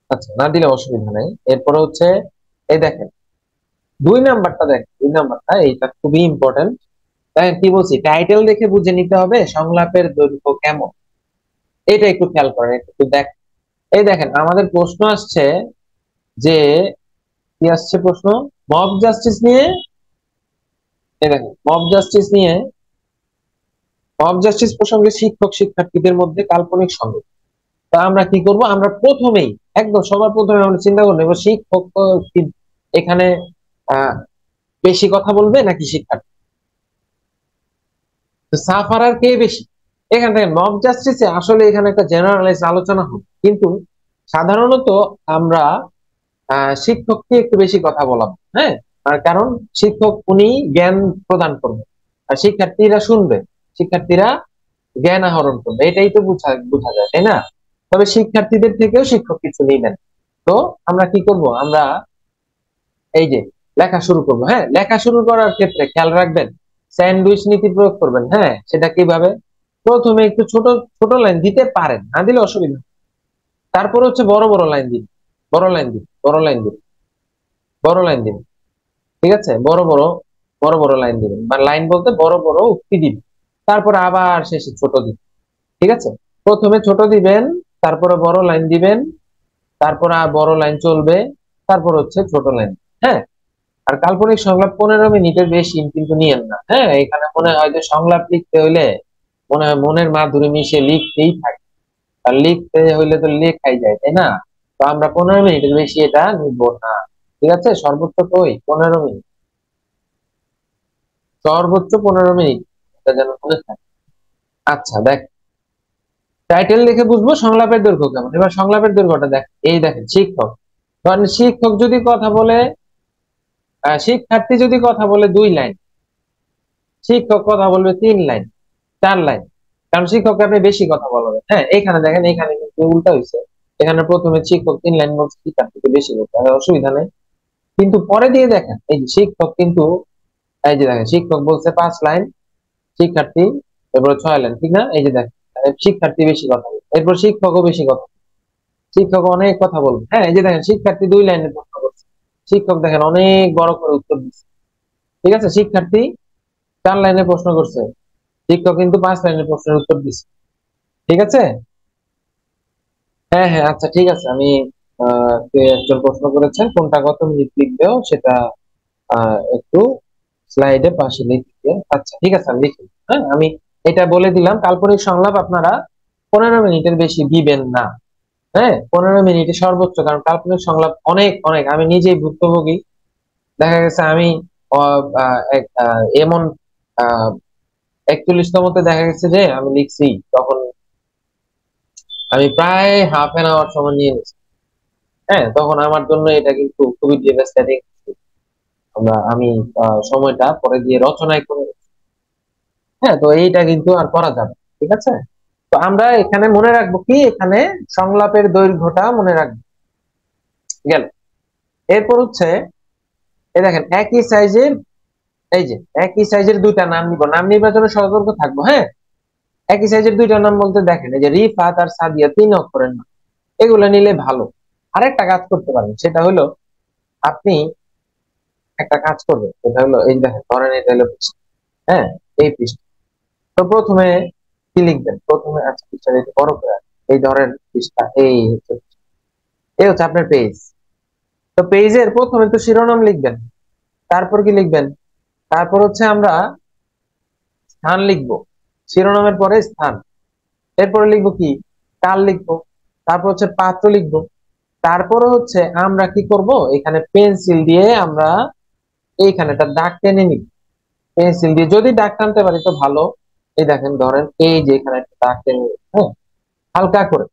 আচ্ছা, না দিলে অসুবিধা নেই। এরপরে হচ্ছে এই দেখেন 2 নাম্বারটা, দেখেন 2 নাম্বারটা, এইটা খুবই ইম্পর্টেন্ট। তাই কি বলছি, টাইটেল দেখে বুঝে নিতে হবে সংলাপের দৈর্ঘ্য কেমন। এটা একটু খেয়াল করেন, একটু দেখ। এই দেখেন আমাদের প্রশ্ন আসছে যে, কি আসছে প্রশ্ন, মব জাস্টিস নিয়ে। এই দেখেন মব জাস্টিস প্রসঙ্গে শিক্ষক শিক্ষার্থীদের মধ্যে কাল্পনিক সংঘর্ষ। তা আমরা কি করব, আমরা প্রথমেই একদম সবার প্রথমে আমরা চিন্তা করবো এবার শিক্ষক এখানে আহ বেশি কথা বলবে নাকি শিক্ষার্থী, সাফারার কে বেশি। এখান থেকে মব জাস্টিসে আসলে এখানে একটা জেনারেলাইজ আলোচনা হবে, কিন্তু সাধারণত আমরা শিক্ষককে একটু বেশি কথা বলাবো। হ্যাঁ, আর কারণ শিক্ষক উনি জ্ঞান প্রদান করবে আর শিক্ষার্থীরা শুনবে, শিক্ষার্থীরা জ্ঞান আহরণ করবে, এটাই তো বোঝা বোঝা যায়, তাই না? তবে শিক্ষার্থীদের থেকেও শিক্ষক কিছু নিবেন। তো আমরা কি করব, আমরা এই যে লেখা শুরু করবো। হ্যাঁ, লেখা শুরু করার ক্ষেত্রে খেয়াল রাখবেন স্যান্ডউইচ নীতি প্রয়োগ করবেন। হ্যাঁ, সেটা কিভাবে, প্রথমে একটু ছোট ছোট লাইন দিতে পারেন, না দিলে অসুবিধা নেই। তারপর হচ্ছে বড় বড় লাইন দিন, বড় লাইন দিন, বড় লাইন দিন, বড় লাইন দিন। ঠিক আছে, বড় বড় লাইন দিবেন, বা লাইন বলতে বড় বড় উক্তি দিবেন। তারপরে আবার শেষে ছোট দিবেন। ঠিক আছে, প্রথমে ছোট দিবেন, তারপরে বড় লাইন দিবেন, তারপরে আর বড় লাইন চলবে, তারপর হচ্ছে ছোট লাইন। হ্যাঁ, আর কাল্পনিক সংলাপ 15 মিনিটের বেশি কিন্তু নিয়েন না। হ্যাঁ, এখানে মনে হয় যে সংলাপ লিখতে হইলে মনে হয় মনের মাধুরী মিশিয়ে লিখতেই থাকে, আর লিখতে হইলে তো লেখাই যায়, তাই না? তো আমরা 15 মিনিটের বেশি এটা নিব না। ঠিক আছে, সর্বোচ্চ কই 15 মিনিট, সর্বোচ্চ 15 মিনিট, এটা যেন মনে থাকে। আচ্ছা দেখ, টাইটেল দেখে বুঝবো সংলাপের দৈর্ঘ্য কেমন। এবার সংলাপের দৈর্ঘ্যটা দেখ, এই দেখেন শিক্ষক, কারণ শিক্ষক যদি কথা বলে, শিক্ষার্থী যদি কথা বলে 2 লাইন, শিক্ষক কথা বলবে 3 লাইন, 4 লাইন, কারণ শিক্ষককে আপনি বেশি কথা বলবেন। হ্যাঁ, এখানে দেখেন, এখানে কিন্তু উল্টা হয়েছে, এখানে প্রথমে শিক্ষক 3 লাইন বলছে, শিক্ষার্থীকে বেশি বলতে হবে, অসুবিধা নেই। কিন্তু পরে দিয়ে দেখেন এই যে শিক্ষক কিন্তু, এই যে দেখেন শিক্ষক বলছে 5 লাইন, শিক্ষার্থী এরপরে 6 লাইন, ঠিক না? এই যে দেখেন শিক্ষার্থী বেশি কথা বলবে, এরপর শিক্ষকও বেশি কথা, শিক্ষক অনেক কথা বলবে। হ্যাঁ, এই যে দেখেন শিক্ষার্থী 2 লাইনে প্রশ্ন করছে, শিক্ষক দেখেন অনেক বড় করে উত্তর দিচ্ছে। ঠিক আছে, শিক্ষার্থী 4 লাইনে প্রশ্ন করছে, শিক্ষক কিন্তু 5 লাইনের প্রশ্নের উত্তর দিচ্ছে। ঠিক আছে, হ্যাঁ হ্যাঁ, আচ্ছা ঠিক আছে, আমি কে একজন প্রশ্ন করেছেন কোনটা কত মিনিট লিখবেও সেটা একটু স্লাইডে পাশে লিখে, আচ্ছা ঠিক আছে আমি লিখি। হ্যাঁ, আমি এটা বলে দিলাম, কাল্পনিক সংলাপ আপনারা 15 মিনিটের বেশি দিবেন না। হ্যাঁ, 15 মিনিটে সর্বোচ্চ, কারণ কাল্পনিক সংলাপ অনেক অনেক, আমি নিজেই ভুক্তভোগী। দেখা গেছে আমি এমন 41তমতে দেখা গেছে যে আমি লিখছি, তখন আমি প্রায় ½ সময় নিয়ে নিচ্ছি। হ্যাঁ, তখন আমার জন্য এটা কিন্তু খুবই ডিভাস্টেটিং। আমি সময়টা পরে দিয়ে রচনায় করে, হ্যাঁ, তো এইটা কিন্তু আর করা যাবে। ঠিক আছে, তো আমরা এখানে মনে রাখবো কি, এখানে সংলাপের দৈর্ঘ্যটা মনে রাখবো। গেল, এরপর হচ্ছে এই দেখেন একই সাইজের, এই যে একই সাইজের 2টা নাম নিব, নাম নির্বাচনে সতর্ক থাকবো। হ্যাঁ, একই সাইজের 2টা নাম বলতে দেখেন এই যে রিফাত আর সাদিয়া, 3 অক্ষরের নাম, এগুলো নিলে ভালো। আরেকটা কাজ করতে পারেন, সেটা হলো আপনি একটা কাজ করবেন, সেটা হলো এই যে দেখেন, ধরেন এটা হলো পৃষ্ঠা। হ্যাঁ, এই পৃষ্ঠা, তো প্রথমে কি লিখবেন, প্রথমে আচ্ছা পৃষ্ঠাটা একটু বড় করে রাখেন। এই ধরেন পৃষ্ঠা, এই হচ্ছে আপনার পেজ। তো পেজের প্রথমে তো শিরোনাম লিখবেন, তারপর কি লিখবেন, তারপর হচ্ছে আমরা স্থান লিখবো, শিরোনামের পরে স্থান, এরপরে লিখবো কি, কাল লিখবো, তারপর হচ্ছে পাত্র লিখবো, তারপরে হচ্ছে আমরা কি করব, এখানে পেন্সিল দিয়ে আমরা এইখানে একটা দাগ টেনে নিব, পেন্সিল দিয়ে যদি দাগ টানতে পারি তো ভালো। এই দেখেন ধরেন এই যে এখানে একটা দাগ টেনে নিব। হ্যাঁ, হালকা করে,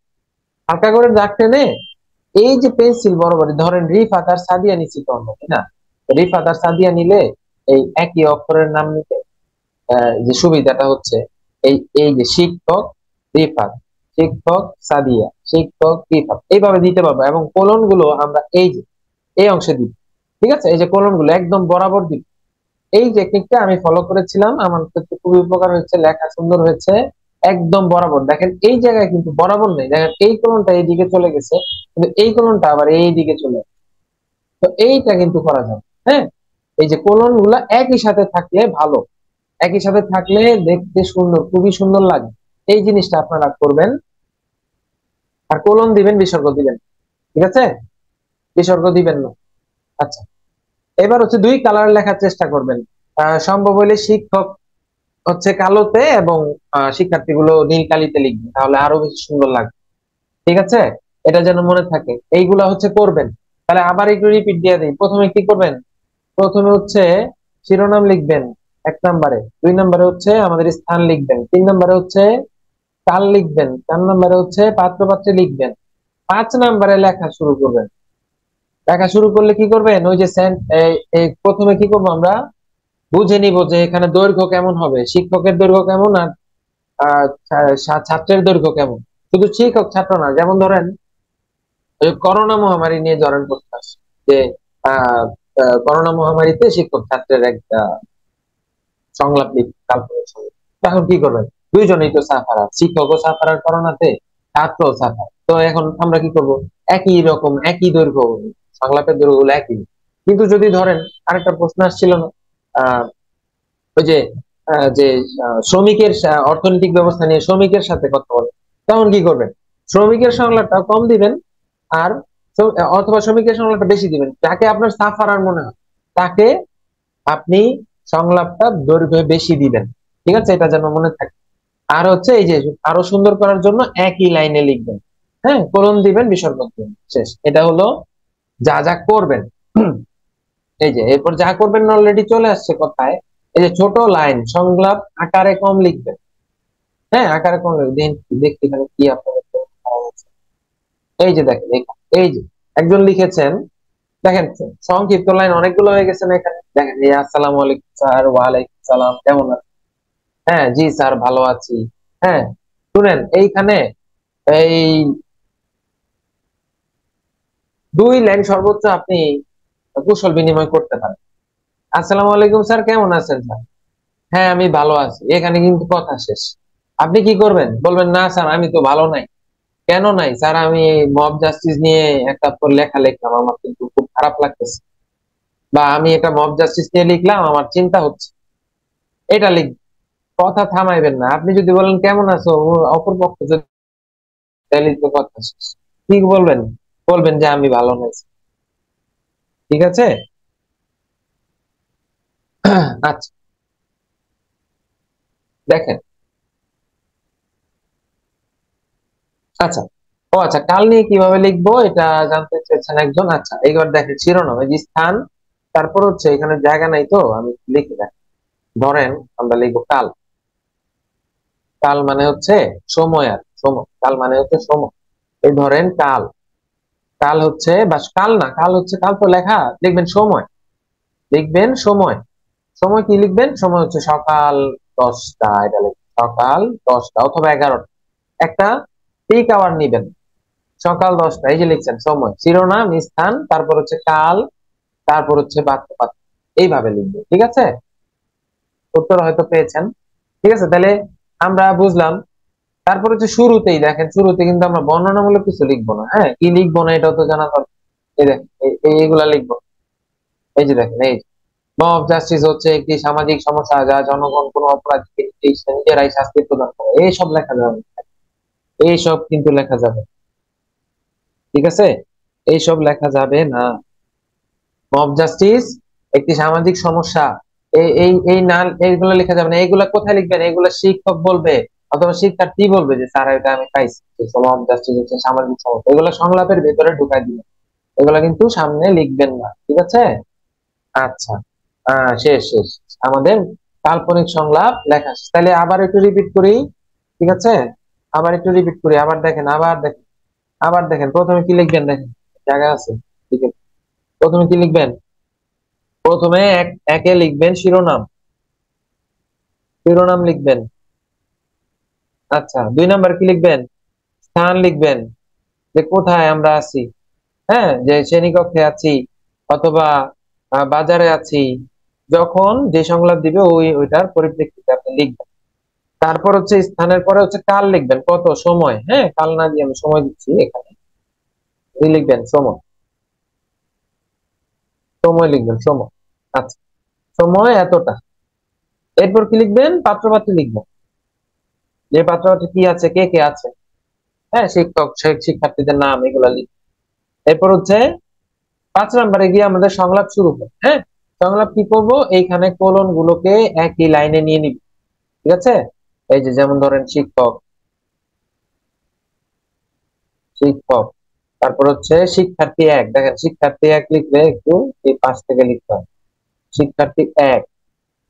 হালকা করে দাগ টেনে এই যে পেন্সিল বরাবর, ধরেন রিফাত আর সাদিয়া নিচ্ছি তো আমরা, তাই না? রিফাত আর সাদিয়া নিলে এই একই অক্ষরের নাম নিতে যে সুবিধাটা হচ্ছে, এই এই যে শিক্ষক রিফাত, শিক্ষক সাদিয়া, শিক্ষক রিফাত, এইভাবে দিতে পারবো। এবং কোলন গুলো আমরা এই যে এই অংশে দিব। ঠিক আছে, এই যে কোলন গুলো একদম বরাবর দিব। এই টেকনিকটা আমি ফলো করেছিলাম, আমার ক্ষেত্রে খুবই উপকার হয়েছে, লেখা সুন্দর হয়েছে। একদম বরাবর দেখেন, এই জায়গায় কিন্তু বরাবর নেই, দেখেন এই কোলনটা এইদিকে চলে গেছে, কিন্তু এই কোলনটা আবার এই দিকে চলে গেছে। তো এইটা কিন্তু করা যাবে। হ্যাঁ, এই যে কোলন গুলা একই সাথে থাকলে ভালো। একই সাথে থাকলে দেখতে সুন্দর, খুবই সুন্দর লাগে, এই জিনিসটা আপনারা করবেন। আর কোলন দিবেন, বিসর্গ দিবেন, ঠিক আছে? বিসর্গ দিবেন না। আচ্ছা, এবার হচ্ছে দুই কালার লেখার চেষ্টা করবেন। সম্ভব হলে শিক্ষক হচ্ছে কালোতে এবং শিক্ষার্থীগুলো নীল কালিতে লিখবে, তাহলে আরো বেশি সুন্দর লাগবে, ঠিক আছে? এটা যেন মনে থাকে, এইগুলা হচ্ছে করবেন। তাহলে আবার একটু রিপিট দিয়ে দিই। প্রথমে কি করবেন? প্রথমে হচ্ছে শিরোনাম লিখবেন 1 নম্বরে, 2 নম্বরে হচ্ছে আমাদের স্থান লিখবেন, 3 নম্বরে হচ্ছে কাল লিখবেন, 4 নম্বরে হচ্ছে পাত্রপাত্রে লিখবেন, 5 নম্বরে লেখা শুরু করবেন। লেখা শুরু করলে কি করবেন? ওই যে প্রথমে কি করবো আমরা, বুঝে নিব যে এখানে দৈর্ঘ্য কেমন হবে, শিক্ষকের দৈর্ঘ্য কেমন আর ছাত্রের দৈর্ঘ্য কেমন। শুধু শিক্ষক ছাত্র না, যেমন ধরেন ওই করোনা মহামারী নিয়ে ধরেন প্রশ্ন আসছে যে আহ করোনা মহামারীতে শিক্ষক ছাত্রের একটা সংলাপ লিখতে, কাল্পনিক সংলাপ। তখন কি করবেন? দুইজনেই তো সাফারার, শিক্ষকও সাফারার করোনাতে, ছাত্রও সাফার। তো এখন আমরা কি করব? একই রকম, একই দৈর্ঘ্য, সংলাপের দৈর্ঘ্য গুলো একই। কিন্তু যদি ধরেন আরেকটা প্রশ্ন আসছিল না, আহ ওই যে যে শ্রমিকের অর্থনৈতিক ব্যবস্থা নিয়ে শ্রমিকের সাথে কথা বলে, তখন কি করবেন? শ্রমিকের সংলাপটা কম দিবেন, আর অথবা শ্রমিকের সংলাপটা বেশি দিবেন, যাকে আপনার সাফারার মনে হয় তাকে আপনি সংলাপটা দৈর্ঘ্য বেশি দিবেন, ঠিক আছে? এটা যেন মনে থাকে। আর হচ্ছে এই যে আরো সুন্দর করার জন্য একই লাইনে লিখবেন, হ্যাঁ, কোলন দিবেন, বিসর্গ দিবেন, শেষ। এটা হলো যা যা করবেন। এই যে এরপর যা করবেন অলরেডি চলে আসছে কথায়। এই যে ছোট লাইন সংলাপ আকারে কম লিখবেন, হ্যাঁ, আকারে কম লিখবেন। দেখতে এখানে কি আপনাদের এই যে দেখেন এই যে একজন লিখেছেন, দেখেন সংক্ষিপ্ত লাইন অনেকগুলো হয়ে গেছে না এখানে। দেখেন এই আসসালামু আলাইকুম স্যার, ওয়ালাইকুম সালাম, কেমন আছেন? হ্যাঁ, জি স্যার ভালো আছি। হ্যাঁ, শুনেন এইখানে এই 2 লাইন সর্বোচ্চ আপনি কুশল বিনিময় করতে পারেন। আসসালামু আলাইকুম স্যার, কেমন আছেন স্যার? হ্যাঁ আমি ভালো আছি, এখানে কিন্তু কথা শেষ। আপনি কি করবেন? বলবেন না স্যার আমি তো ভালো নাই। কেন নাই স্যার? আমি মব জাস্টিস নিয়ে একটা লেখা লিখলাম, আমার কিন্তু খুব খারাপ লাগতেছে, বা আমি এটা মব জাস্টিস নিয়ে লিখলাম, আমার চিন্তা হচ্ছে, এটা লিখ। কথা থামাইবেন না। আপনি যদি বলেন কেমন আছো, অপর পক্ষ যদি, তাহলে তো কথা শেষ। কি বলবেন? বলবেন যে আমি ভালো নাই, ঠিক আছে? আচ্ছা, দেখেন, আচ্ছা, ও আচ্ছা, কাল নিয়ে কিভাবে লিখবো এটা জানতে চেয়েছেন একজন। আচ্ছা, এইবার দেখেন শিরোনাম, এই যে স্থান, তারপর হচ্ছে এখানে জায়গা নাই, তো আমি লিখে দেখ। ধরেন আমরা লিখবো কাল। কাল মানে হচ্ছে সময়, আর সময়, কাল মানে হচ্ছে সময়। এই ধরেন কাল, কাল হচ্ছে, বাস কাল না, কাল হচ্ছে, কাল তো লেখা, লিখবেন সময়, লিখবেন সময়। সময় কি লিখবেন? সময় হচ্ছে সকাল 10টা, এটা লিখবেন সকাল 10টা অথবা 11টা, একটা পিক আওয়ার নিবেন, সকাল 10টা, এই যে লিখছেন সময়, শিরোনাম, স্থান, তারপর হচ্ছে কাল, তারপর হচ্ছে পাত্র, এইভাবে লিখবেন, ঠিক আছে? উত্তর হয়তো পেয়েছেন, ঠিক আছে? তাহলে আমরা বুঝলাম। তারপর হচ্ছে শুরুতেই দেখেন, শুরুতে কিন্তু আমরা বর্ণনামূলক কিছু লিখবো না, হ্যাঁ, কি লিখবো না এটাও তো জানা দরকার। এই দেখেন এইগুলা লিখবো। এই যে দেখেন, এই মব জাস্টিস হচ্ছে একটি সামাজিক সমস্যা যা জনগণ কোনো অপরাধীকে নিজেরাই শাস্তি প্রদান করে, এইসব লেখা যাবে, এইসব কিন্তু লেখা যাবে, ঠিক আছে? এইসব লেখা যাবে না। মব জাস্টিস একটি সামাজিক সমস্যা, এই এই এই না, এইগুলো লেখা যাবে না। এইগুলা কোথায় লিখবেন? এইগুলা শিক্ষক বলবে অথবা শিক্ষার্থী বলবে যে স্যার এটা আমি পাইছি, মব জাস্টিস হচ্ছে সামাজিক সমস্যা, এগুলো সংলাপের ভেতরে ঢুকাই দিবেন, এগুলা কিন্তু সামনে লিখবেন না, ঠিক আছে? আচ্ছা, শেষ শেষ, আমাদের কাল্পনিক সংলাপ লেখা শেষ। তাহলে আবার একটু রিপিট করি, ঠিক আছে? আবার একটু রিপিট করি, আবার দেখেন, আবার দেখেন, আবার দেখেন। প্রথমে কি লিখবেন? দেখেন জায়গা আছে, ঠিক আছে? প্রথমে কি লিখবেন? প্রথমে একে লিখবেন শিরোনাম, শিরোনাম লিখবেন। আচ্ছা, 2 নাম্বার কি লিখবেন? স্থান লিখবেন, যে কোথায় আমরা আছি, হ্যাঁ, যে শ্রেণীকক্ষে আছি অথবা বাজারে আছি, যখন যে সংলাপ দিবে ওইটার পরিপ্রেক্ষিতে আপনি লিখবেন। তারপর হচ্ছে স্থানের পরে হচ্ছে কাল লিখবেন, কত সময়, হ্যাঁ, কাল না দিয়ে আমি সময় দিচ্ছি এখানে, কি লিখবেন? সময়, সময় লিখবেন, সময়। আচ্ছা, সময় এতটা, এরপর কি লিখবেন? পাত্রপাত্রী লিখবেন, যে পাত্রপাত্রী কি আছে, কে কে আছে, হ্যাঁ, শিক্ষক শিক্ষার্থীদের নাম এগুলা লিখবেন। এরপর হচ্ছে 5 নম্বরে গিয়ে আমাদের সংলাপ শুরু হবে। হ্যাঁ, সংলাপ কি করব? এইখানে কোলন গুলোকে একই লাইনে নিয়ে নিব। ঠিক আছে, এই যে যেমন ধরেন শিক্ষক, শিক্ষক, তারপর হচ্ছে শিক্ষার্থী এক, দেখেন শিক্ষার্থী এক লিখলে একটু এই পাশ থেকে লিখতে হবে, শিক্ষার্থী এক,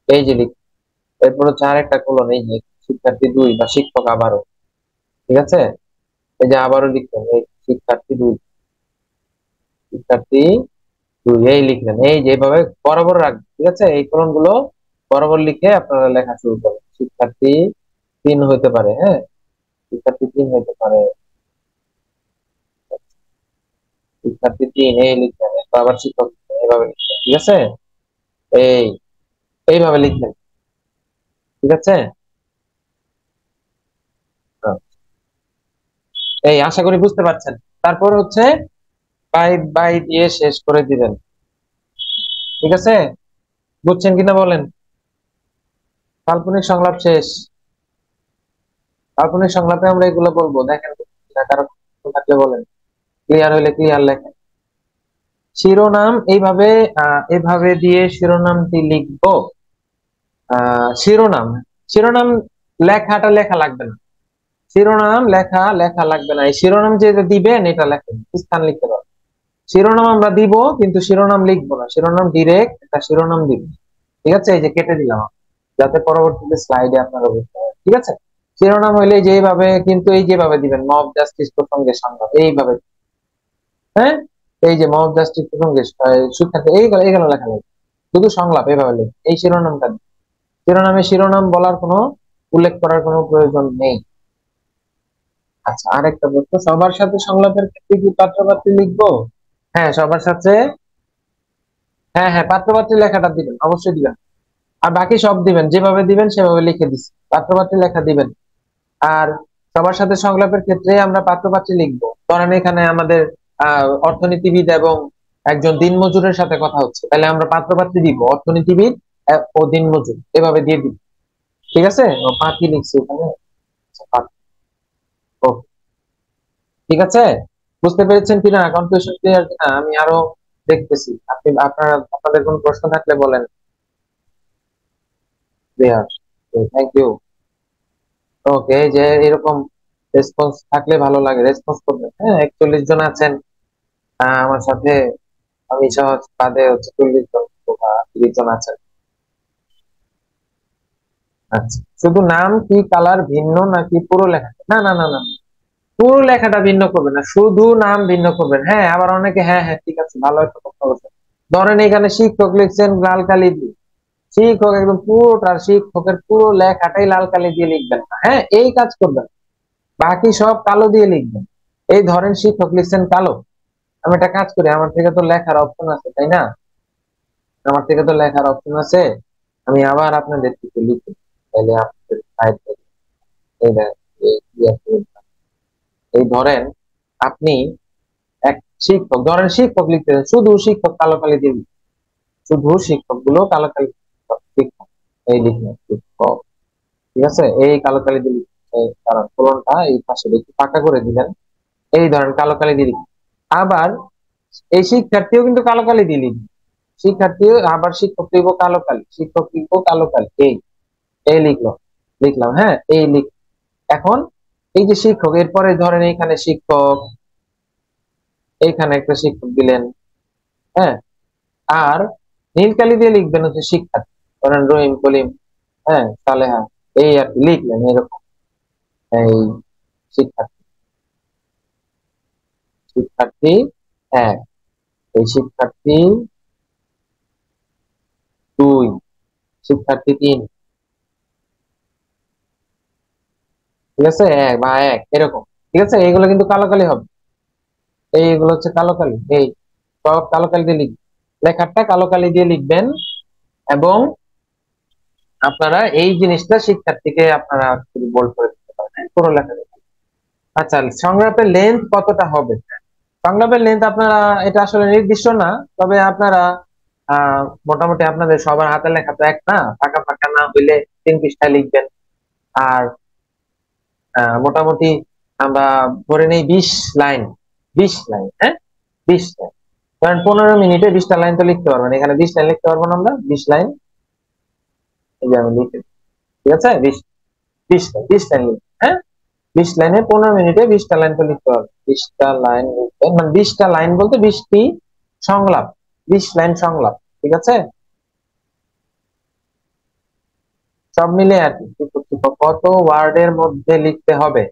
এই যে লিখ। এরপর হচ্ছে আরেকটা কোলন, এই যে শিক্ষার্থী দুই বা শিক্ষক আবারও। ঠিক আছে, এই যে আবারও লিখবেন, এই শিক্ষার্থী দুই, শিক্ষার্থী দুই, এই লিখলেন, এই যে এইভাবে বরাবর রাখবেন। ঠিক আছে, এই কোলন গুলো বরাবর লিখে আপনারা লেখা শুরু করবেন। শিক্ষার্থী তিন হইতে পারে, হ্যাঁ, শিক্ষার্থী তিন হইতে পারে, শিক্ষার্থী তিন, এই লিখলেন। এরপর আবার শিক্ষক এইভাবে লিখলেন। ঠিক আছে, এই এইভাবে লিখলেন। ঠিক আছে, এই আশা করি বুঝতে পারছেন। তারপর হচ্ছে বাই বাই দিয়ে শেষ করে দিবেন। ঠিক আছে, বুঝছেন কিনা বলেন? কাল্পনিক সংলাপ শেষ। কাল্পনিক সংলাপে আমরা এগুলো বলবো, দেখেন কারো প্রশ্ন থাকলে বলেন, ক্লিয়ার হইলে ক্লিয়ার লেখেন। শিরোনাম এইভাবে এভাবে দিয়ে শিরোনামটি লিখবো। শিরোনাম, শিরোনাম লেখাটা লেখা লাগবে না, শিরোনাম লেখা লেখা লাগবে না। এই শিরোনাম যে দিবেন এটা লেখেন, স্থান লিখতে পারবেন। শিরোনাম আমরা দিব কিন্তু শিরোনাম লিখবো না, শিরোনাম ডিরেক্ট একটা শিরোনাম দিব। ঠিক আছে, এই যে কেটে দিলাম যাতে পরবর্তীতে স্লাইডে আপনারা বুঝতে পারেন। ঠিক আছে, শিরোনাম হইলে যেভাবে, কিন্তু এই যেভাবে দিবেন, মব জাস্টিস প্রসঙ্গে সংবাদ, এইভাবে। হ্যাঁ, এই যে মব জাস্টিস প্রসঙ্গে শিক্ষার্থী, এইগুলো এইগুলো লেখা লাগবে। শুধু সংলাপ এইভাবে লিখবে, এই শিরোনামটা দিন। শিরোনামে শিরোনাম বলার কোনো, উল্লেখ করার কোনো প্রয়োজন নেই। আচ্ছা, আরেকটা প্রশ্ন, সবার সাথে সংলাপের ক্ষেত্রে কি পাত্রপাত্রী লিখবো? হ্যাঁ, সবার সাথে, হ্যাঁ হ্যাঁ, পাত্রপাত্রী লেখাটা দিবেন, অবশ্যই দিবেন। আর বাকি সব দিবেন, যেভাবে দিবেন সেভাবে লিখে দিচ্ছি, পাত্রপাত্রী লেখা দিবেন। আর সবার সাথে সংলাপের ক্ষেত্রে আমরা পাত্রপাত্রী লিখবো। ধরেন এখানে আমাদের অর্থনীতিবিদ এবং একজন দিনমজুরের সাথে কথা হচ্ছে, তাহলে আমরা পাত্রপাত্রী দিব, অর্থনীতিবিদ ও দিনমজুর, এভাবে দিয়ে দিব। ঠিক আছে, ও পাখি লিখছি এখানে। আচ্ছা, পাখি। ওকে, ঠিক আছে, বুঝতে পেরেছেন কিনা, কনফিউশন ক্লিয়ার কিনা আমি আরো দেখতেছি। আপনি আপনাদের কোনো প্রশ্ন থাকলে বলেন। Clear, thank you. ওকে, যে এরকম রেসপন্স থাকলে ভালো লাগে, রেসপন্স করবেন। হ্যাঁ, 41 জন আছেন আমার সাথে, আমি সহজ বাদে হচ্ছে 40 জন বা 30 জন আছেন। আচ্ছা, শুধু নাম কি কালার ভিন্ন নাকি পুরো লেখা? না না না না, পুরো লেখাটা ভিন্ন করবেন না, শুধু নাম ভিন্ন করবেন। হ্যাঁ, আবার অনেকে, হ্যাঁ হ্যাঁ ঠিক আছে, ভালো একটা কথা বলছেন। ধরেন এখানে শিক্ষক লিখছেন লাল কালি দিয়ে, শিক্ষক একদম পুরোটা, শিক্ষকের পুরো লেখাটাই লাল কালি দিয়ে লিখবেন না, হ্যাঁ, এই কাজ করবেন। বাকি সব কালো দিয়ে লিখবেন। এই ধরেন শিক্ষক লিখছেন কালো, আমি একটা কাজ করি, আমার থেকে তো লেখার অপশন আছে তাই না, আমার থেকে তো লেখার অপশন আছে, আমি আবার আপনাদের থেকে লিখি, তাহলে আপনাদের side থেকে, এই দেখেন, এই ধরেন আপনি এক শিক্ষক, ধরেন শিক্ষক লিখতেছেন, শুধু শিক্ষক কালো কালি দিয়ে লিখবেন। শুধু শিক্ষক গুলো কালো কালি, শিক্ষক, এই লিখবেন শিক্ষক। ঠিক আছে, এই কালো কালি দিয়ে লিখবেন। কারণ কোলনটা এই পাশে একটু ফাঁকা করে দিলেন, এই ধরেন কালো কালি দিয়ে লিখবেন। আবার এই শিক্ষার্থীও কিন্তু কালো কালি দিয়ে লিখবে, শিক্ষার্থী, আবার শিক্ষক লিখবো কালো কালি, শিক্ষক লিখবো কালো কালি, এই এই লিখলো, লিখলাম, হ্যাঁ, এই লিখ। এখন এই যে শিক্ষক, এরপরে ধরেন এইখানে শিক্ষক, এইখানে একটা শিক্ষক দিলেন, হ্যাঁ, আর নীল কালি দিয়ে লিখবেন হচ্ছে শিক্ষার্থী, ধরেন রহিম, কলিম, হ্যাঁ, সালেহা, এই আর কি লিখলেন এরকম। এই শিক্ষার্থী, শিক্ষার্থী এক, এই শিক্ষার্থী দুই, শিক্ষার্থী তিন। ঠিক আছে, এক বা এক এরকম। ঠিক আছে, এইগুলো কিন্তু কালো কালি হবে, এইগুলো হচ্ছে কালো কালি, এই সব কালো কালি দিয়ে লিখবেন, লেখাটা কালো কালি দিয়ে লিখবেন। এবং আপনারা এই জিনিসটা শিক্ষার্থীকে আপনারা বোল্ড করে দিতে পারেন, হ্যাঁ, পুরো লেখা লিখবেন। আচ্ছা, সংলাপের লেন্থ কতটা হবে? সংলাপের লেন্থ আপনারা, এটা আসলে নির্দিষ্ট না, তবে আপনারা মোটামুটি আপনাদের সবার হাতের লেখা তো এক না, ফাঁকা ফাঁকা না হইলে 3 পৃষ্ঠায় লিখবেন। আর মোটামুটি আমরা ধরে নেই 20 লাইন, 20 লাইন, হ্যাঁ 20 লাইন। কারণ 15 মিনিটে 20টা লাইন তো লিখতে পারবেন, এখানে 20 লাইন লিখতে পারবো না আমরা, 20 লাইন। এই যে আমি লিখে, ঠিক আছে, 20 লাইন লিখবেন, হ্যাঁ 20 লাইনে 15 মিনিটে 20টা লাইন তো লিখতে পারবেন। 20টা লাইন লিখবেন, মানে 20টা লাইন বলতে 20টি সংলাপ, 20 লাইন সংলাপ, ঠিক আছে। সব মিলে আর কি কত ওয়ার্ডের মধ্যে লিখতে হবে,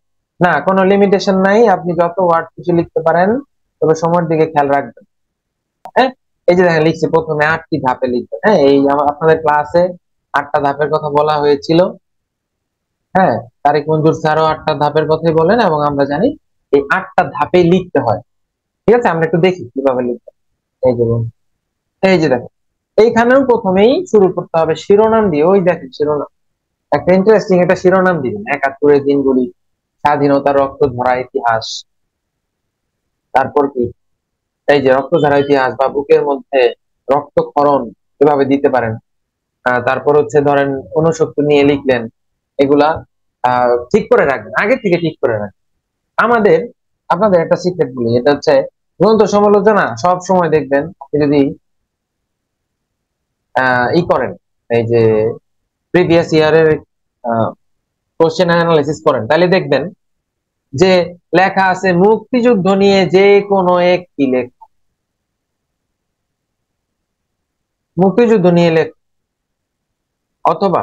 না কোনো লিমিটেশন নাই, আপনি যত ওয়ার্ড খুশি লিখতে পারেন, তবে সময়ের দিকে খেয়াল রাখবেন। হ্যাঁ, এই যে দেখেন লিখছি প্রথমে 8টি ধাপে লিখবেন। হ্যাঁ, এই আপনাদের ক্লাসে 8টা ধাপের কথা বলা হয়েছিল। হ্যাঁ, তারিক মঞ্জুর স্যারও 8টা ধাপের কথাই বলেন, এবং আমরা জানি এই 8টা ধাপে লিখতে হয়। ঠিক আছে, আমরা একটু দেখি কিভাবে লিখতে হয়। এই যে এই যে দেখেন, এইখানেও প্রথমেই শুরু করতে হবে শিরোনাম দিয়ে। ওই দেখেন শিরোনাম, একটা ইন্টারেস্টিং একটা শিরোনাম দিবেন, 71-এর দিনগুলি, স্বাধীনতা, রক্ত ঝরা ইতিহাস। তারপর কি, এই যে রক্ত ঝরা ইতিহাস বা বুকের মধ্যে রক্তক্ষরণ, এভাবে দিতে পারেন। তারপর হচ্ছে ধরেন 69 নিয়ে লিখলেন, এগুলা ঠিক করে রাখবেন, আগে থেকে ঠিক করে রাখবেন। আমাদের আপনাদের একটা সিক্রেট বলি, এটা হচ্ছে গ্রন্থ সমালোচনা সব সময় দেখবেন, আপনি যদি ই করেন, এই যে প্রিভিয়াস ইয়ারের কোশ্চেন অ্যানালাইসিস করেন, তাহলে দেখবেন যে লেখা আছে মুক্তিযুদ্ধ নিয়ে যে কোনো একটি লেখ, মুক্তিযুদ্ধ নিয়ে লেখ, অথবা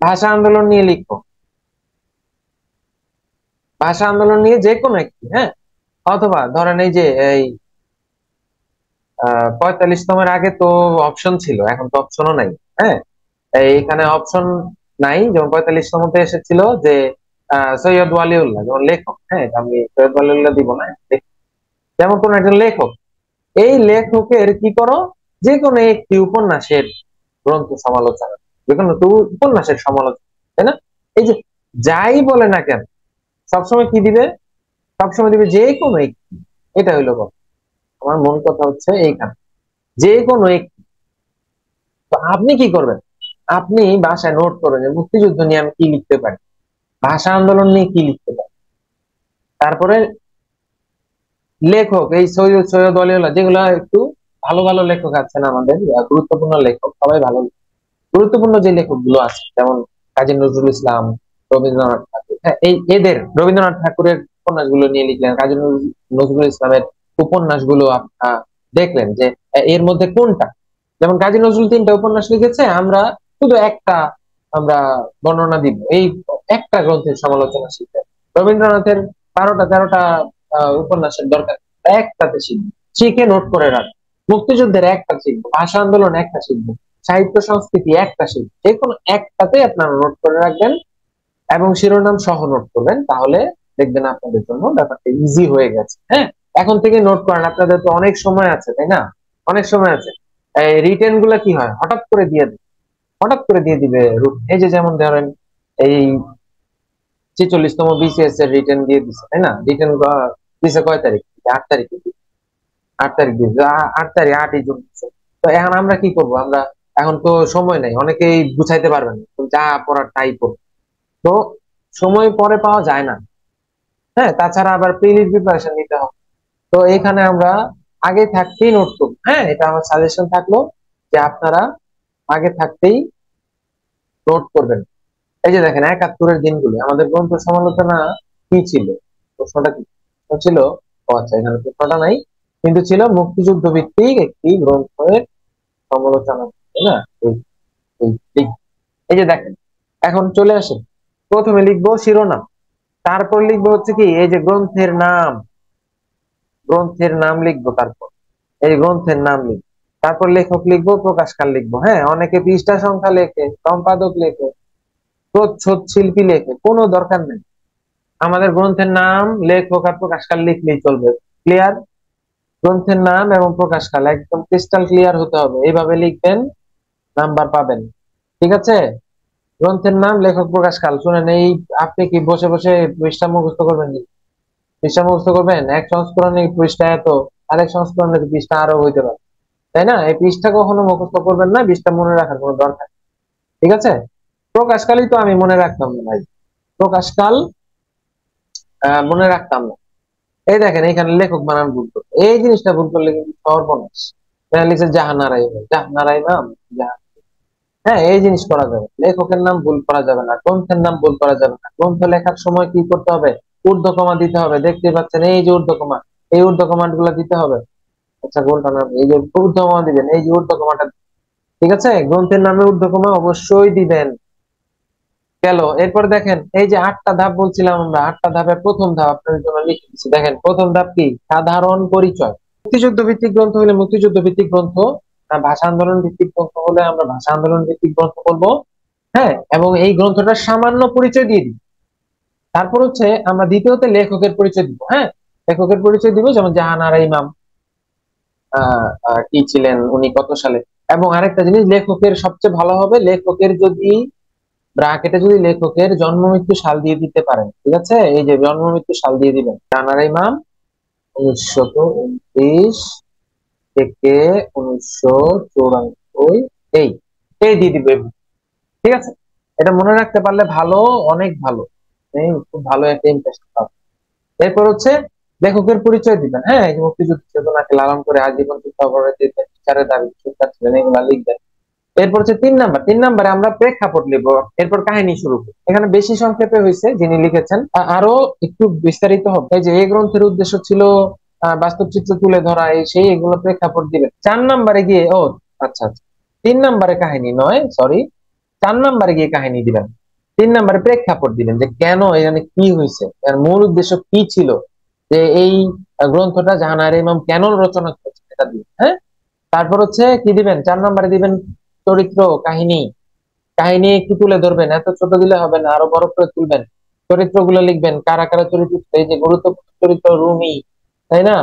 ভাষা আন্দোলন নিয়ে লিখো, ভাষা আন্দোলন নিয়ে যে কোনো একটি, হ্যাঁ। অথবা ধরেন এই যে এই 45তমের আগে তো অপশন ছিল, এখন তো অপশনও নাই। হ্যাঁ, এইখানে অপশন নাই, যেমন 45তমতে এসেছিল যে সৈয়দ ওয়ালিউল্লাহ যেমন লেখক, হ্যাঁ এটা আমি সৈয়দ ওয়ালিউল্লাহ দিব না, যেমন কোন একজন লেখক, এই লেখকের কি করো, যে কোনো একটি উপন্যাসের গ্রন্থ সমালোচনা, যে কোনো উপন্যাসের সমালোচনা, তাই না? এই যে যাই বলে না কেন, সবসময় কি দিবে, সবসময় দিবে যে কোনো একটি। এটা হইলো কথা, আমার মূল কথা হচ্ছে এইখানে, যে কোনো একটি। তো আপনি কি করবেন, আপনি বাসায় নোট করেন যে মুক্তিযুদ্ধ নিয়ে আমি কি লিখতে পারি, ভাষা আন্দোলন নিয়ে কি লিখতে পারি, তারপরে লেখক এই সৈয়দ সৈয়দ অলিউল্লাহ, যেগুলো একটু ভালো ভালো লেখক আছেন আমাদের, গুরুত্বপূর্ণ লেখক, সবাই ভালো, গুরুত্বপূর্ণ যে লেখক গুলো আছে, যেমন কাজী নজরুল ইসলাম, রবীন্দ্রনাথ ঠাকুর, হ্যাঁ এই এদের, রবীন্দ্রনাথ ঠাকুরের উপন্যাসগুলো নিয়ে লিখলেন, কাজী নজরুল ইসলামের উপন্যাসগুলো দেখলেন যে এর মধ্যে কোনটা, যেমন কাজী নজরুল 3টা উপন্যাস লিখেছে, আমরা শুধু একটা আমরা বর্ণনা দিব, এই একটা গ্রন্থের সমালোচনা শিখবে। রবীন্দ্রনাথের 12টা 13টা উপন্যাসের দরকার, একটাতে শিখবে, শিখে নোট করে রাখ। মুক্তিযুদ্ধের একটা শিখবো, ভাষা আন্দোলন একটা শিখবো, সাহিত্য সংস্কৃতি একটা শিখবো, যে কোনো একটাতে আপনারা নোট করে রাখবেন এবং শিরোনাম সহ নোট করবেন, তাহলে দেখবেন আপনাদের জন্য ব্যাপারটা ইজি হয়ে গেছে। হ্যাঁ, এখন থেকে নোট করেন, আপনাদের তো অনেক সময় আছে, তাই না? অনেক সময় আছে। এই রিটেন গুলা কি হয়, হঠাৎ করে দিয়ে দিবে, হঠাৎ করে দিয়ে দিবে। এই যে যেমন ধরেন এই 46তম বিসিএস এর রিটেন দিয়ে দিচ্ছে, তাই না? রিটেন দিছে কয় তারিখ, 8 তারিখ, 8 তারিখ দিয়েছে, 8 তারিখ, 8ই জুন দিছে। তো এখন আমরা কি করব, আমরা এখন তো সময় নাই, অনেকেই গুছাইতে পারবেন না, তো যা পড়ার তাই পড়ব। তো সময় পরে পাওয়া যায় না। হ্যাঁ, তাছাড়া আবার প্রিলির প্রিপারেশন নিতে হবে। তো এখানে আমরা আগে থাকতেই নোট করব। হ্যাঁ, এটা আমার সাজেশন থাকলো যে আপনারা আগে থাকতেই নোট করবেন। এই যে দেখেন 71-এর দিনগুলি, আমাদের গ্রন্থ সমালোচনা কি ছিল, প্রশ্নটা কি ছিল? ও আচ্ছা, এখানে প্রশ্নটা নাই, কিন্তু ছিল মুক্তিযুদ্ধ ভিত্তিক একটি গ্রন্থের সমালোচনা, তাই না? এই এই যে দেখেন, এখন চলে আসেন, প্রথমে লিখবো শিরোনাম, তারপর লিখবো হচ্ছে কি এই যে গ্রন্থের নাম, গ্রন্থের নাম লিখবো, তারপর এই গ্রন্থের নাম লিখবো, তারপর লেখক লিখবো, প্রকাশকাল লিখবো। হ্যাঁ, অনেকে পৃষ্ঠা সংখ্যা লেখে, সম্পাদক লেখে, প্রচ্ছদ শিল্পী লেখে, কোনো দরকার নেই। আমাদের গ্রন্থের নাম, লেখক আর প্রকাশকাল লিখলেই চলবে। ক্লিয়ার? গ্রন্থের নাম এবং প্রকাশকাল একদম ক্রিস্টাল ক্লিয়ার হতে হবে, এইভাবে লিখবেন, নাম্বার পাবেন। ঠিক আছে, গ্রন্থের নাম, লেখক, প্রকাশকাল। শুনেন, এই আপনি কি বসে বসে পৃষ্ঠা মুখস্থ করবেন? পৃষ্ঠা মুখস্থ করবেন? এক সংস্করণে পৃষ্ঠা এত, আরেক সংস্করণে পৃষ্ঠা আরো হইতে পারে, তাই না? এই পৃষ্ঠা কখনো মুখস্থ করবেন না, পৃষ্ঠা মনে রাখার কোনো দরকার নেই। ঠিক আছে? প্রকাশকালই তো আমি মনে রাখতাম না ভাই, প্রকাশকাল মনে রাখতাম না। এই দেখেন এখানে লেখক বানান ভুল করতো, এই জিনিসটা ভুল করলে কিন্তু সর্বনাশ। এখানে লিখছে জাহানারা ইমাম, জাহানারা ইমাম, হ্যাঁ এই জিনিস করা যাবে, লেখকের নাম ভুল করা যাবে না, গ্রন্থের নাম ভুল করা যাবে না। গ্রন্থ লেখার সময় কি করতে হবে? ঊর্ধ্বকমা দিতে হবে, দেখতে পাচ্ছেন এই যে ঊর্ধ্বকমা, এই ঊর্ধ্বকমা গুলো দিতে হবে। আচ্ছা গোলটা নাম এই যে ঊর্ধ্বকমা দিবেন, এই যে ঊর্ধ্বকমাটা, ঠিক আছে? গ্রন্থের নামে ঊর্ধ্বকমা অবশ্যই দিবেন। গেল। এরপর দেখেন এই যে 8টা ধাপ বলছিলাম আমরা, 8টা ধাপের প্রথম ধাপ আপনাদের জন্য লিখে দিচ্ছি। দেখেন প্রথম ধাপ কি? সাধারণ পরিচয়। মুক্তিযুদ্ধ ভিত্তিক গ্রন্থ হলে মুক্তিযুদ্ধ ভিত্তিক গ্রন্থ, ভাষা আন্দোলন ভিত্তিক গ্রন্থ হলে আমরা ভাষা আন্দোলন ভিত্তিক গ্রন্থ বলবো। হ্যাঁ, এবং এই গ্রন্থটা সামান্য পরিচয় দিয়ে দিই। তারপর হচ্ছে আমরা দ্বিতীয়তে লেখকের পরিচয় দিব। হ্যাঁ, লেখকের পরিচয় দিব, যেমন জাহানারা ইমাম কি ছিলেন, উনি কত সালে। এবং আরেকটা জিনিস, লেখকের সবচেয়ে ভালো হবে লেখকের যদি ব্রাকেটে যদি লেখকের জন্ম মৃত্যু সাল দিয়ে দিতে পারেন। ঠিক আছে? এই যে জন্ম মৃত্যু সাল দিয়ে দিবেন, জাহানারা ইমাম 1929 থেকে 1994, এই এই দিয়ে দিবে। ঠিক আছে? এটা মনে রাখতে পারলে ভালো, অনেক ভালো, এই খুব ভালো একটা ইন্টারেস্ট পাবে। এরপর হচ্ছে লেখকের পরিচয় দিবেন। হ্যাঁ, এই যে মুক্তিযুদ্ধ চেতনাকে লালন করে আজীবন বিচারের দাবি সরকার ছিলেন, এগুলা লিখবেন। এরপর হচ্ছে 3 নাম্বার, 3 নাম্বারে আমরা প্রেক্ষাপট লিখবো, এরপর কাহিনী শুরু করবো। এখানে বেশি সংক্ষেপে হয়েছে, যিনি লিখেছেন আরো একটু বিস্তারিত হবে। এই যে এই গ্রন্থের উদ্দেশ্য ছিল বাস্তব চিত্র তুলে ধরা, এই সেই এগুলো প্রেক্ষাপট দিবেন। 4 নাম্বারে গিয়ে আচ্ছা আচ্ছা, 3 নাম্বারে কাহিনী নয়, সরি, 4 নাম্বারে গিয়ে কাহিনী দিবেন। 3 নাম্বারে প্রেক্ষাপট দিবেন, যে কেন এখানে কি হয়েছে, এর মূল উদ্দেশ্য কি ছিল, যে এই গ্রন্থটা জাহানারা ইমাম কেন রচনা করেছেন, এটা দিবেন। হ্যাঁ, তারপর হচ্ছে কি দিবেন? 4 নাম্বারে দিবেন চরিত্র, কাহিনী। কাহিনী একটু তুলে ধরবেন, এত ছোট দিলে হবে না, আরো বড় করে তুলবেন। চরিত্রগুলো লিখবেন, কারা কারা চরিত্র, এই যে গুরুত্বপূর্ণ চরিত্র রুমি, তাই না?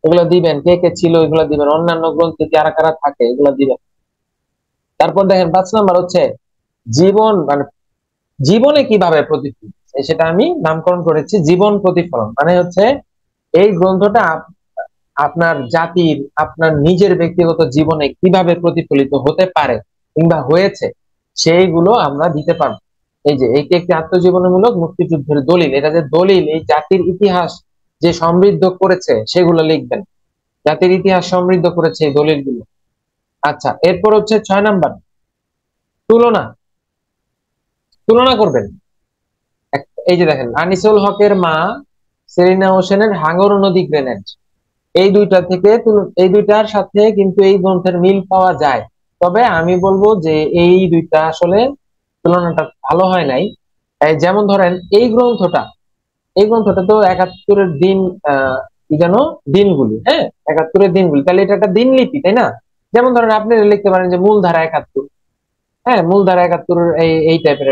এগুলো দিবেন, কে কে ছিল এগুলো দিবেন, অন্যান্য গ্রন্থে কারা কারা থাকে এগুলো দিবেন। তারপর দেখেন 5 নাম্বার হচ্ছে জীবন, মানে জীবনে কিভাবে প্রতিফলিত, সেটা আমি নামকরণ করেছি জীবন প্রতিফলন। মানে হচ্ছে এই গ্রন্থটা আপনার জাতির, আপনার নিজের ব্যক্তিগত জীবনে কিভাবে প্রতিফলিত হতে পারে কিংবা হয়েছে, সেইগুলো আমরা দিতে পারবো। এই যে এইটি একটি আত্মজীবনীমূলক মুক্তিযুদ্ধের দলিল, এটা যে দলিল, এই জাতির ইতিহাস যে সমৃদ্ধ করেছে সেগুলো লিখবেন, জাতির ইতিহাস সমৃদ্ধ করেছে এই দলিলগুলো। আচ্ছা, এরপর হচ্ছে 6 নাম্বার, তুলনা। তুলনা করবেন। এই যে দেখেন আনিসুল হকের মা সেলিনা হোসেনের হাঙ্গর নদী গ্রেনেড, এই দুইটা থেকে এই দুইটার সাথে কিন্তু এই গ্রন্থের মিল পাওয়া যায়। তবে আমি বলবো যে এই দুইটা আসলে তুলনাটা ভালো হয় নাই। যেমন ধরেন এই গ্রন্থটা তো 71-এর দিন, কি যেন, দিনগুলি, হ্যাঁ 71-এর দিনগুলি, তাহলে এটা একটা দিনলিপি, তাই না? যেমন ধরেন আপনি লিখতে পারেন যে মূলধারা 71। হ্যাঁ, মূলধারা 71-এর এই টাইপের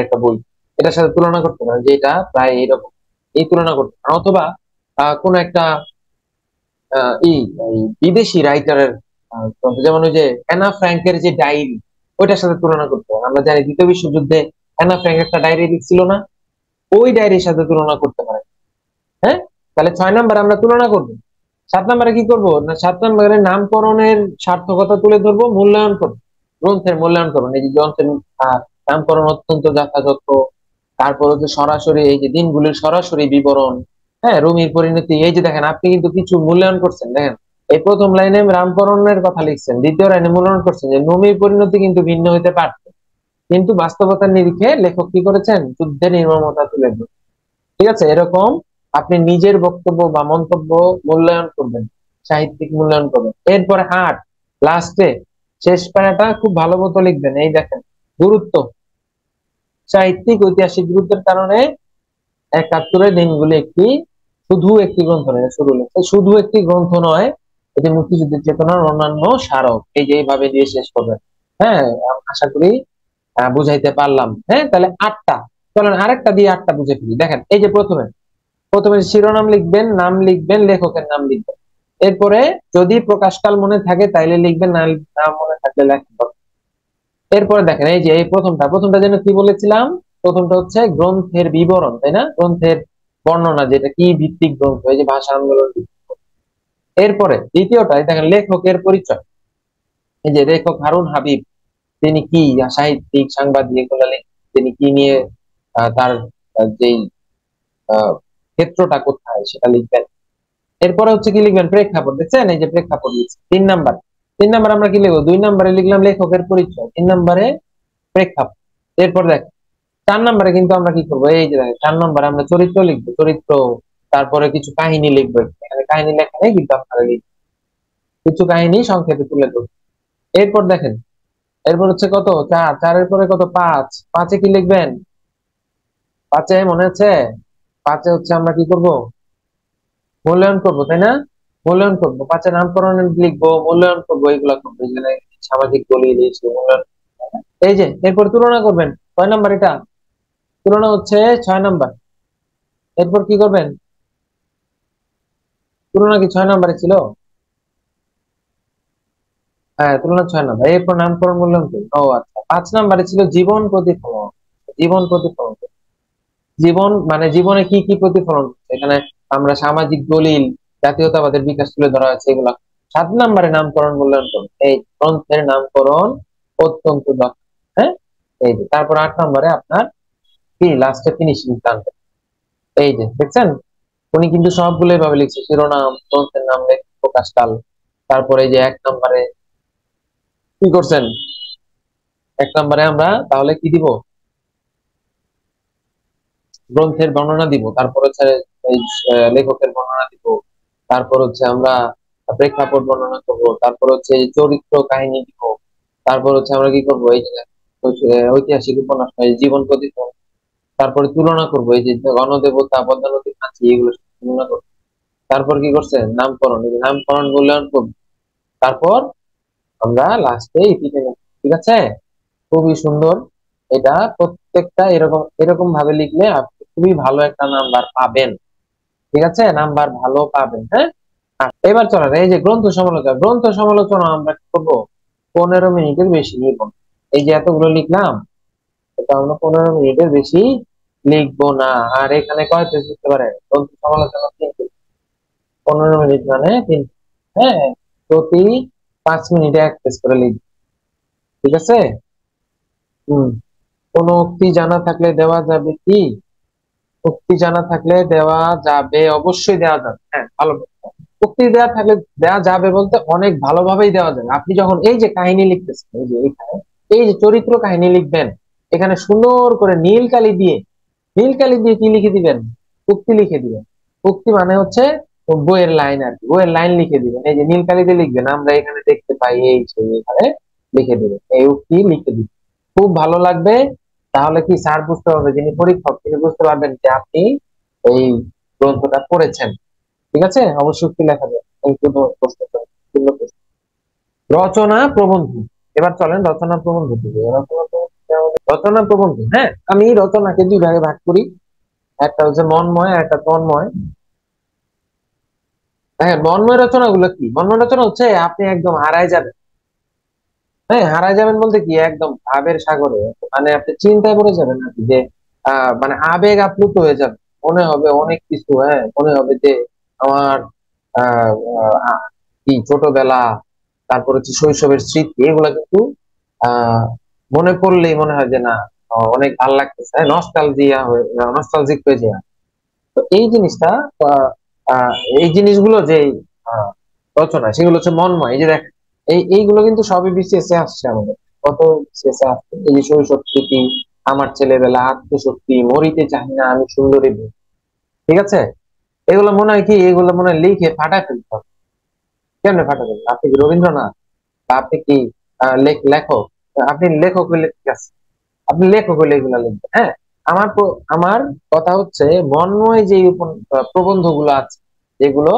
একটা বই, এটার সাথে তুলনা করতে পারেন, যে এটা প্রায় এইরকম, এই তুলনা করতে পারেন। অথবা কোন একটা এই বিদেশি রাইটারের গ্রন্থ, যেমন ওই যে অ্যানা ফ্র্যাঙ্কের যে ডায়েরি, ওইটার সাথে তুলনা করতে পারেন। আমরা জানি দ্বিতীয় বিশ্বযুদ্ধে অ্যানা ফ্র্যাঙ্ক একটা ডায়েরি লিখছিল না, ওই ডায়েরির সাথে তুলনা করতে পারেন। হ্যাঁ, তাহলে 6 নাম্বারে আমরা তুলনা করবো। 7 নাম্বারে কি করবো না, 7 নাম্বারে নামকরণের সার্থকতা তুলে ধরবো, মূল্যায়ন করবো, গ্রন্থের মূল্যায়ন করবেন। এই যে গ্রন্থের নামকরণ অত্যন্ত যথাযথ। তারপর হচ্ছে সরাসরি এই যে দিনগুলির সরাসরি বিবরণ। হ্যাঁ, রুমির পরিণতি, এই যে দেখেন আপনি কিন্তু কিছু মূল্যায়ন করছেন। দেখেন এই প্রথম লাইনে রামকরণের কথা লিখছেন, দ্বিতীয় লাইনে মূল্যায়ন করছেন যে রুমির পরিণতি কিন্তু ভিন্ন হইতে পারত, কিন্তু বাস্তবতার নিরিখে লেখক কি করেছেন, যুদ্ধের নির্মমতা তুলে ধরেছেন। ঠিক আছে? এরকম আপনি নিজের বক্তব্য বা মন্তব্য মূল্যায়ন করবেন, সাহিত্যিক মূল্যায়ন করবেন। এরপরে 8, লাস্টে শেষ প্যারাটা খুব ভালো মতো লিখবেন। এই দেখেন গুরুত্ব, সাহিত্যিক ঐতিহাসিক গুরুত্বের কারণে 71-এর দিনগুলি শুধু একটি গ্রন্থ নয়, শুধু একটি গ্রন্থ নয়, এটি মুক্তিযুদ্ধের চেতনার অন্যান্য স্মারক। এই যে এইভাবে দিয়ে শেষ করবেন। হ্যাঁ, আশা করি বুঝাইতে পারলাম। হ্যাঁ, তাহলে 8টা, চলেন আরেকটা দিয়ে 8টা বুঝে ফেলি। দেখেন এই যে প্রথমে প্রথমে শিরোনাম লিখবেন, নাম লিখবেন, লেখকের নাম লিখবেন। এরপরে যদি প্রকাশকাল মনে থাকে তাইলে লিখবেন, না মনে থাকলে লেখেন। এরপরে দেখেন এই যে এই প্রথমটা যেন কি বলেছিলাম, প্রথমটা হচ্ছে গ্রন্থের বিবরণ, তাই না? গ্রন্থের বর্ণনা, যেটা কি ভিত্তিক গ্রন্থ, এই যে ভাষা আন্দোলন ভিত্তিক। এরপরে দ্বিতীয়টাই দেখেন লেখকের পরিচয়। এই যে লেখক হারুন হাবিব, তিনি কি সাহিত্যিক, সাংবাদিক, এগুলো তিনি কি নিয়ে তার যেই ক্ষেত্রটা কোথায় সেটা লিখবেন। এরপরে হচ্ছে কি লিখবেন, প্রেক্ষাপট। দেখছেন এই যে প্রেক্ষাপট লিখছি 3 নাম্বার। 3 নাম্বার আমরা কি লিখবো, 2 নাম্বারে লিখলাম লেখকের পরিচয়, 3 নাম্বারে প্রেক্ষাপট। এরপর দেখ 4 নাম্বারে কিন্তু আমরা কি করবো, এই যে দেখেন 4 নাম্বারে আমরা চরিত্র লিখবো, চরিত্র। তারপরে কিছু কাহিনী লিখবো, এখানে কাহিনী লেখা নেই কিন্তু আপনারা লিখবেন, কিছু কাহিনী সংক্ষেপে তুলে ধরবো। এরপর দেখেন, এরপর হচ্ছে কত, 4, 4-এর পরে কত, 5। 5-এ কি লিখবেন, 5-এ মনে আছে, 5-এ হচ্ছে আমরা কি করব, মূল্যায়ন করবো, তাই না? মূল্যায়ন করবো, 5-এ নামকরণ লিখবো, মূল্যায়ন করবো, এগুলা করবো। এখানে সামাজিক দলিল মূল্যায়ন। এই যে এরপর তুলনা করবেন, 6 নাম্বার এটা, তুলনা হচ্ছে 6 নাম্বার। এরপর কি করবেন, তুলনা কি 6 নাম্বারে ছিল? হ্যাঁ, তুলনা 6 নাম্বার। এরপর নামকরণ মূল্যায়ন করবো। ও আচ্ছা, 5 নাম্বারে ছিল জীবন প্রতিফলন। জীবন প্রতিফলন, জীবন মানে জীবনে কি কি প্রতিফলন হচ্ছে। এখানে আমরা সামাজিক দলিল, জাতীয়তাবাদের বিকাশ তুলে ধরা হয়েছে এগুলা। 7 নাম্বারে নামকরণ মূল্যায়ন করুন, এই গ্রন্থের নামকরণ অত্যন্ত দরকার। হ্যাঁ, এই যে তারপর 8 নাম্বারে আপনার কি লাস্টে ফিনিশিং টানবেন। এই যে দেখছেন, উনি কিন্তু সবগুলো এভাবে লিখছে, শিরোনাম, গ্রন্থের নাম, লেখক, প্রকাশকাল। তারপরে এই যে 1 নাম্বারে কি করছেন, 1 নাম্বারে আমরা তাহলে কি দিব, গ্রন্থের বর্ণনা দিব। তারপর হচ্ছে এই লেখকের বর্ণনা দিব। তারপর হচ্ছে আমরা প্রেক্ষাপট বর্ণনা করব। তারপর হচ্ছে এই চরিত্র কাহিনী দিব। তারপর হচ্ছে আমরা কি করব, এই যে ঐতিহাসিক উপন্যাস, এই জীবন প্রতিফলন। তারপরে তুলনা করব, এই যে গণদেবতা, পদ্মা নদীর কাছে, এগুলো তুলনা করবো। তারপর কি করছে, নামকরণ, এই যে নামকরণ মূল্যায়ন করব। তারপর আমরা লাস্টে ইতি টেনে, ঠিক আছে? খুবই সুন্দর। এটা প্রত্যেকটা এরকম এরকম ভাবে লিখলে আপনি খুবই ভালো একটা নাম্বার পাবেন। ঠিক আছে, নাম্বার ভালো পাবেন। হ্যাঁ, এবার চলেন এই যে গ্রন্থ সমালোচনা। গ্রন্থ সমালোচনা আমরা কি করবো, 15 মিনিটের বেশি নিব না। এই যে এতগুলো লিখলাম, এটা আমরা 15 মিনিটের বেশি লিখবো না। আর এখানে কয় পেজ লিখতে পারে, গ্রন্থ সমালোচনা 3 পেজ, 15 মিনিট মানে 3 পেজ। হ্যাঁ, প্রতি 5 মিনিটে 1 পেজ করে লিখবো, ঠিক আছে? হম, কোন উক্তি জানা থাকলে দেওয়া যাবে কি, উক্তি জানা থাকলে দেওয়া যাবে, অবশ্যই দেওয়া যাবে। হ্যাঁ, ভালো। উক্তি দেওয়া থাকলে দেওয়া যাবে বলতে অনেক ভালোভাবেই দেওয়া যাবে। আপনি যখন এই যে কাহিনী লিখতেছেন, এই যে এখানে এই যে চরিত্র কাহিনী লিখবেন, এখানে সুন্দর করে নীল কালি দিয়ে, নীল কালি দিয়ে কি লিখে দিবেন, উক্তি লিখে দিবেন। উক্তি মানে হচ্ছে বইয়ের লাইন আর কি, বইয়ের লাইন লিখে দিবেন। এই যে নীল কালি দিয়ে লিখবেন, আমরা এখানে দেখতে পাই, এই সেই, এখানে লিখে দিবেন, এই উক্তি লিখে দিবেন। খুব ভালো লাগবে। তাহলে কি স্যার বুঝতে পারবে, যিনি পরীক্ষক তিনি বুঝতে পারবেন যে আপনি এই গ্রন্থটা পড়েছেন। ঠিক আছে, অবশ্যই কি লেখা যায় এই প্রশ্ন, পূর্ণ প্রশ্ন। রচনা প্রবন্ধ। এবার চলেন রচনা প্রবন্ধ দিকে। রচনা প্রবন্ধ, হ্যাঁ, আমি রচনাকে 2 ভাগে ভাগ করি, একটা হচ্ছে মনময় আর একটা তন্ময়। হ্যাঁ, মনময় রচনা গুলো কি, মনময় রচনা হচ্ছে আপনি একদম হারায় যাবেন। হ্যাঁ, হারায় যাবেন বলতে কি, একদম ভাবের সাগরে, মানে আপনি চিন্তায় পড়ে যাবেন আর কি, যে মানে আবেগ আপ্লুত হয়ে যাবে। মনে হবে অনেক কিছু, হ্যাঁ, মনে হবে যে আমার আহ আহ, কি ছোটবেলা, তারপর হচ্ছে শৈশবের স্মৃতি, এগুলা কিন্তু আহ মনে পড়লেই মনে হয় যে না, অনেক ভালো লাগতেছে, নস্টালজিয়া হয়ে, নস্টালজিক হয়ে যায়। তো এই জিনিসটা, আহ, আহ, এই জিনিসগুলো যে আহ, রচনা, সেগুলো হচ্ছে মনময়। এই যে দেখ, এইগুলো কিন্তু সবই বিসিএস এ আসছে আমাদের, কত বিসিএস এ আসছে। এই যে শৈশব স্মৃতি, আমার ছেলেবেলা, আত্মশক্তি, মরিতে চাহি না আমি সুন্দরী মেয়ে। ঠিক আছে, এগুলো মনে হয় কি, এগুলো মনে হয় লিখে ফাটায় ফেলতে হবে। কেমনে ফাটাতে হবে, আপনি কি রবীন্দ্রনাথ, বা আপনি কি লেখক? আপনি লেখক হইলে ঠিক আছে, আপনি লেখক হইলে এগুলা লিখবেন। হ্যাঁ, আমার কথা হচ্ছে মন্ময় যে প্রবন্ধ গুলো আছে, যেগুলো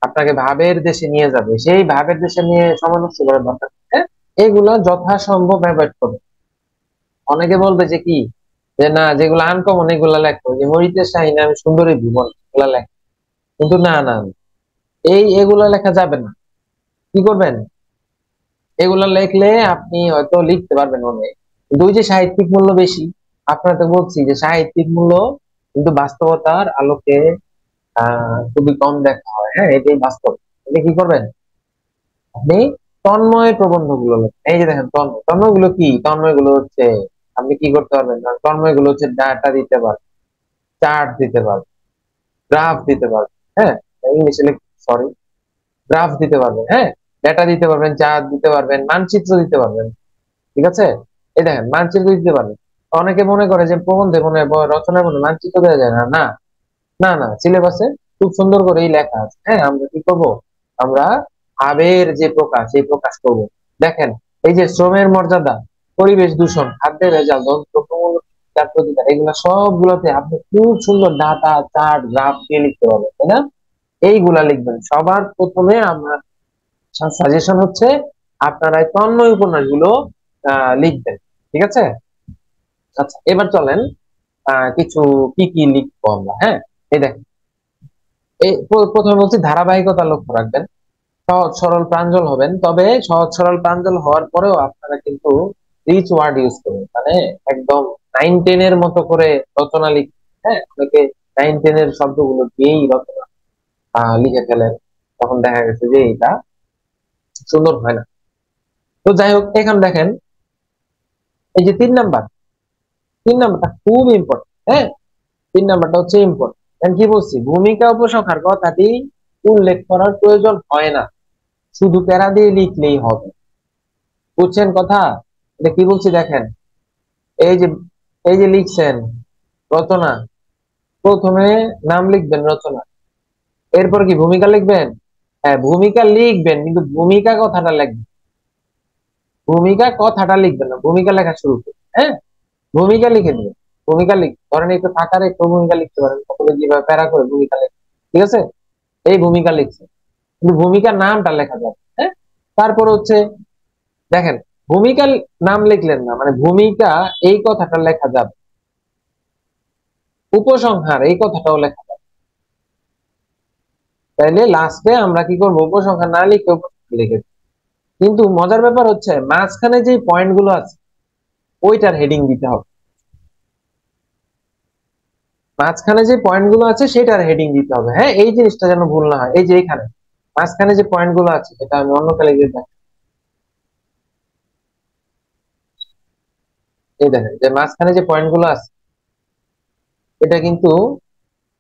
আপনাকে ভাবের দেশে নিয়ে যাবে, সেই ভাবের দেশে নিয়ে সামঞ্জস্য করার দরকার। হ্যাঁ, এগুলো যথাসম্ভব অ্যাভয়েড করবে। অনেকে বলবে যে কি, যে না, যেগুলো আনকমন এগুলা লেখো, যে মরিতে চাহি না আমি সুন্দরী জীবন, এগুলা লেখ। কিন্তু না না, এগুলা লেখা যাবে না। কি করবেন, এগুলা লিখলে আপনি হয়তো লিখতে পারবেন অনেক, কিন্তু ওই যে সাহিত্যিক মূল্য বেশি। আপনার তো বলছি যে সাহিত্যিক মূল্য কিন্তু বাস্তবতার আলোকে খুবই কম দেখা হয়। হ্যাঁ, এটাই বাস্তব। এটা কি করবেন আপনি? তন্ময় প্রবন্ধ গুলো লেখেন। এই যে দেখেন তন্ময় গুলো কি, তন্ময় গুলো হচ্ছে আপনি কি করতে পারবেন না, তন্ময় গুলো হচ্ছে ডাটা দিতে পারবেন, চার্ট দিতে পারবেন, গ্রাফ দিতে পারবেন। হ্যাঁ, ইংলিশে সরি, গ্রাফ দিতে পারবেন, হ্যাঁ, ডেটা দিতে পারবেন, চার্ট দিতে পারবেন, মানচিত্র দিতে পারবেন। ঠিক আছে, এই দেখেন মানচিত্র দিতে পারবেন। অনেকে মনে করে যে প্রবন্ধে মনে হয় রচনার মধ্যে মানচিত্র দেওয়া যায় না, না না না, সিলেবাসে খুব সুন্দর করেই লেখা আছে। হ্যাঁ, আমরা কি করব, আমরা আবের যে প্রকাশ এই প্রকাশ করব। দেখেন, এই যে শ্রমের মর্যাদা, পরিবেশ দূষণ, খাদ্যের ভেজাল, দ্রব্যমূল্য প্রতিকার, এগুলা সবগুলোতে আপনি খুব সুন্দর ডাটা, চার্ট, গ্রাফ দিয়ে লিখতে পারবেন, তাই না? এইগুলা লিখবেন সবার প্রথমে। আমরা সাজেশন হচ্ছে আপনারা এই তন্ময় উপন্যাস গুলো লিখবেন। ঠিক আছে, আচ্ছা এবার চলেন কিছু কি কি লিখবো আমরা। হ্যাঁ, এই দেখেন, এই প্রথমে বলছি ধারাবাহিকতা লক্ষ্য রাখবেন, সহজ সরল প্রাঞ্জল হবেন। তবে সহজ সরল প্রাঞ্জল হওয়ার পরেও আপনারা কিন্তু রিচ ওয়ার্ড ইউজ করবেন, মানে একদম 9-10 এর মতো করে রচনা লিখবেন। হ্যাঁ, অনেকে 9-10 এর শব্দগুলো দিয়েই রচনা লিখে ফেলেন, তখন দেখা গেছে যে এটা সুন্দর হয় না। তো যাই হোক, এখন দেখেন এই যে 3 নাম্বার, 3 নাম্বারটা খুব ইম্পর্টেন্ট। হ্যাঁ, 3 নাম্বারটা হচ্ছে ইম্পর্টেন্ট। কি বলছি, ভূমিকা উপসংহার কথাটি উল্লেখ করার প্রয়োজন হয় না, শুধু প্যারা দিয়ে লিখলেই হবে। বুঝছেন কথা? এটা কি বলছি দেখেন, এই যে এই যে লিখছেন রচনা, প্রথমে নাম লিখবেন রচনা, এরপর কি ভূমিকা লিখবেন? হ্যাঁ, ভূমিকা লিখবেন, কিন্তু ভূমিকা কথাটা লিখবেন, ভূমিকা কথাটা লিখবেন না, ভূমিকা লেখা শুরু করবেন। হ্যাঁ, ভূমিকা লিখে দিবেন। ভূমিকা লিখ ধরেন একটু ফাঁকা রেখে ভূমিকা লিখতে পারেন, তারপরে যেভাবে প্যারা করে ভূমিকা লিখ। ঠিক আছে, এই ভূমিকা লিখছে, কিন্তু ভূমিকার নামটা লেখা যাবে। হ্যাঁ, তারপর হচ্ছে দেখেন, ভূমিকা নাম লিখলেন না, মানে ভূমিকা এই কথাটা লেখা যাবে, উপসংহার এই কথাটাও লেখা যাবে। তাইলে লাস্টে আমরা কি করবো, উপসংহার না লিখে উপসংহার লিখে দিই। কিন্তু মজার ব্যাপার হচ্ছে মাঝখানে যে পয়েন্ট গুলো আছে ওইটার হেডিং দিতে হবে, মাঝখানে যে পয়েন্ট গুলো আছে সেটার হেডিং দিতে হবে। হ্যাঁ, এই জিনিসটা যেন ভুল না হয়। এই যে এখানে মাঝখানে যে পয়েন্ট গুলো আছে, এটা আমি অন্য কালে গিয়ে দেখ, এই দেখেন যে মাঝখানে যে পয়েন্ট গুলো আছে, এটা কিন্তু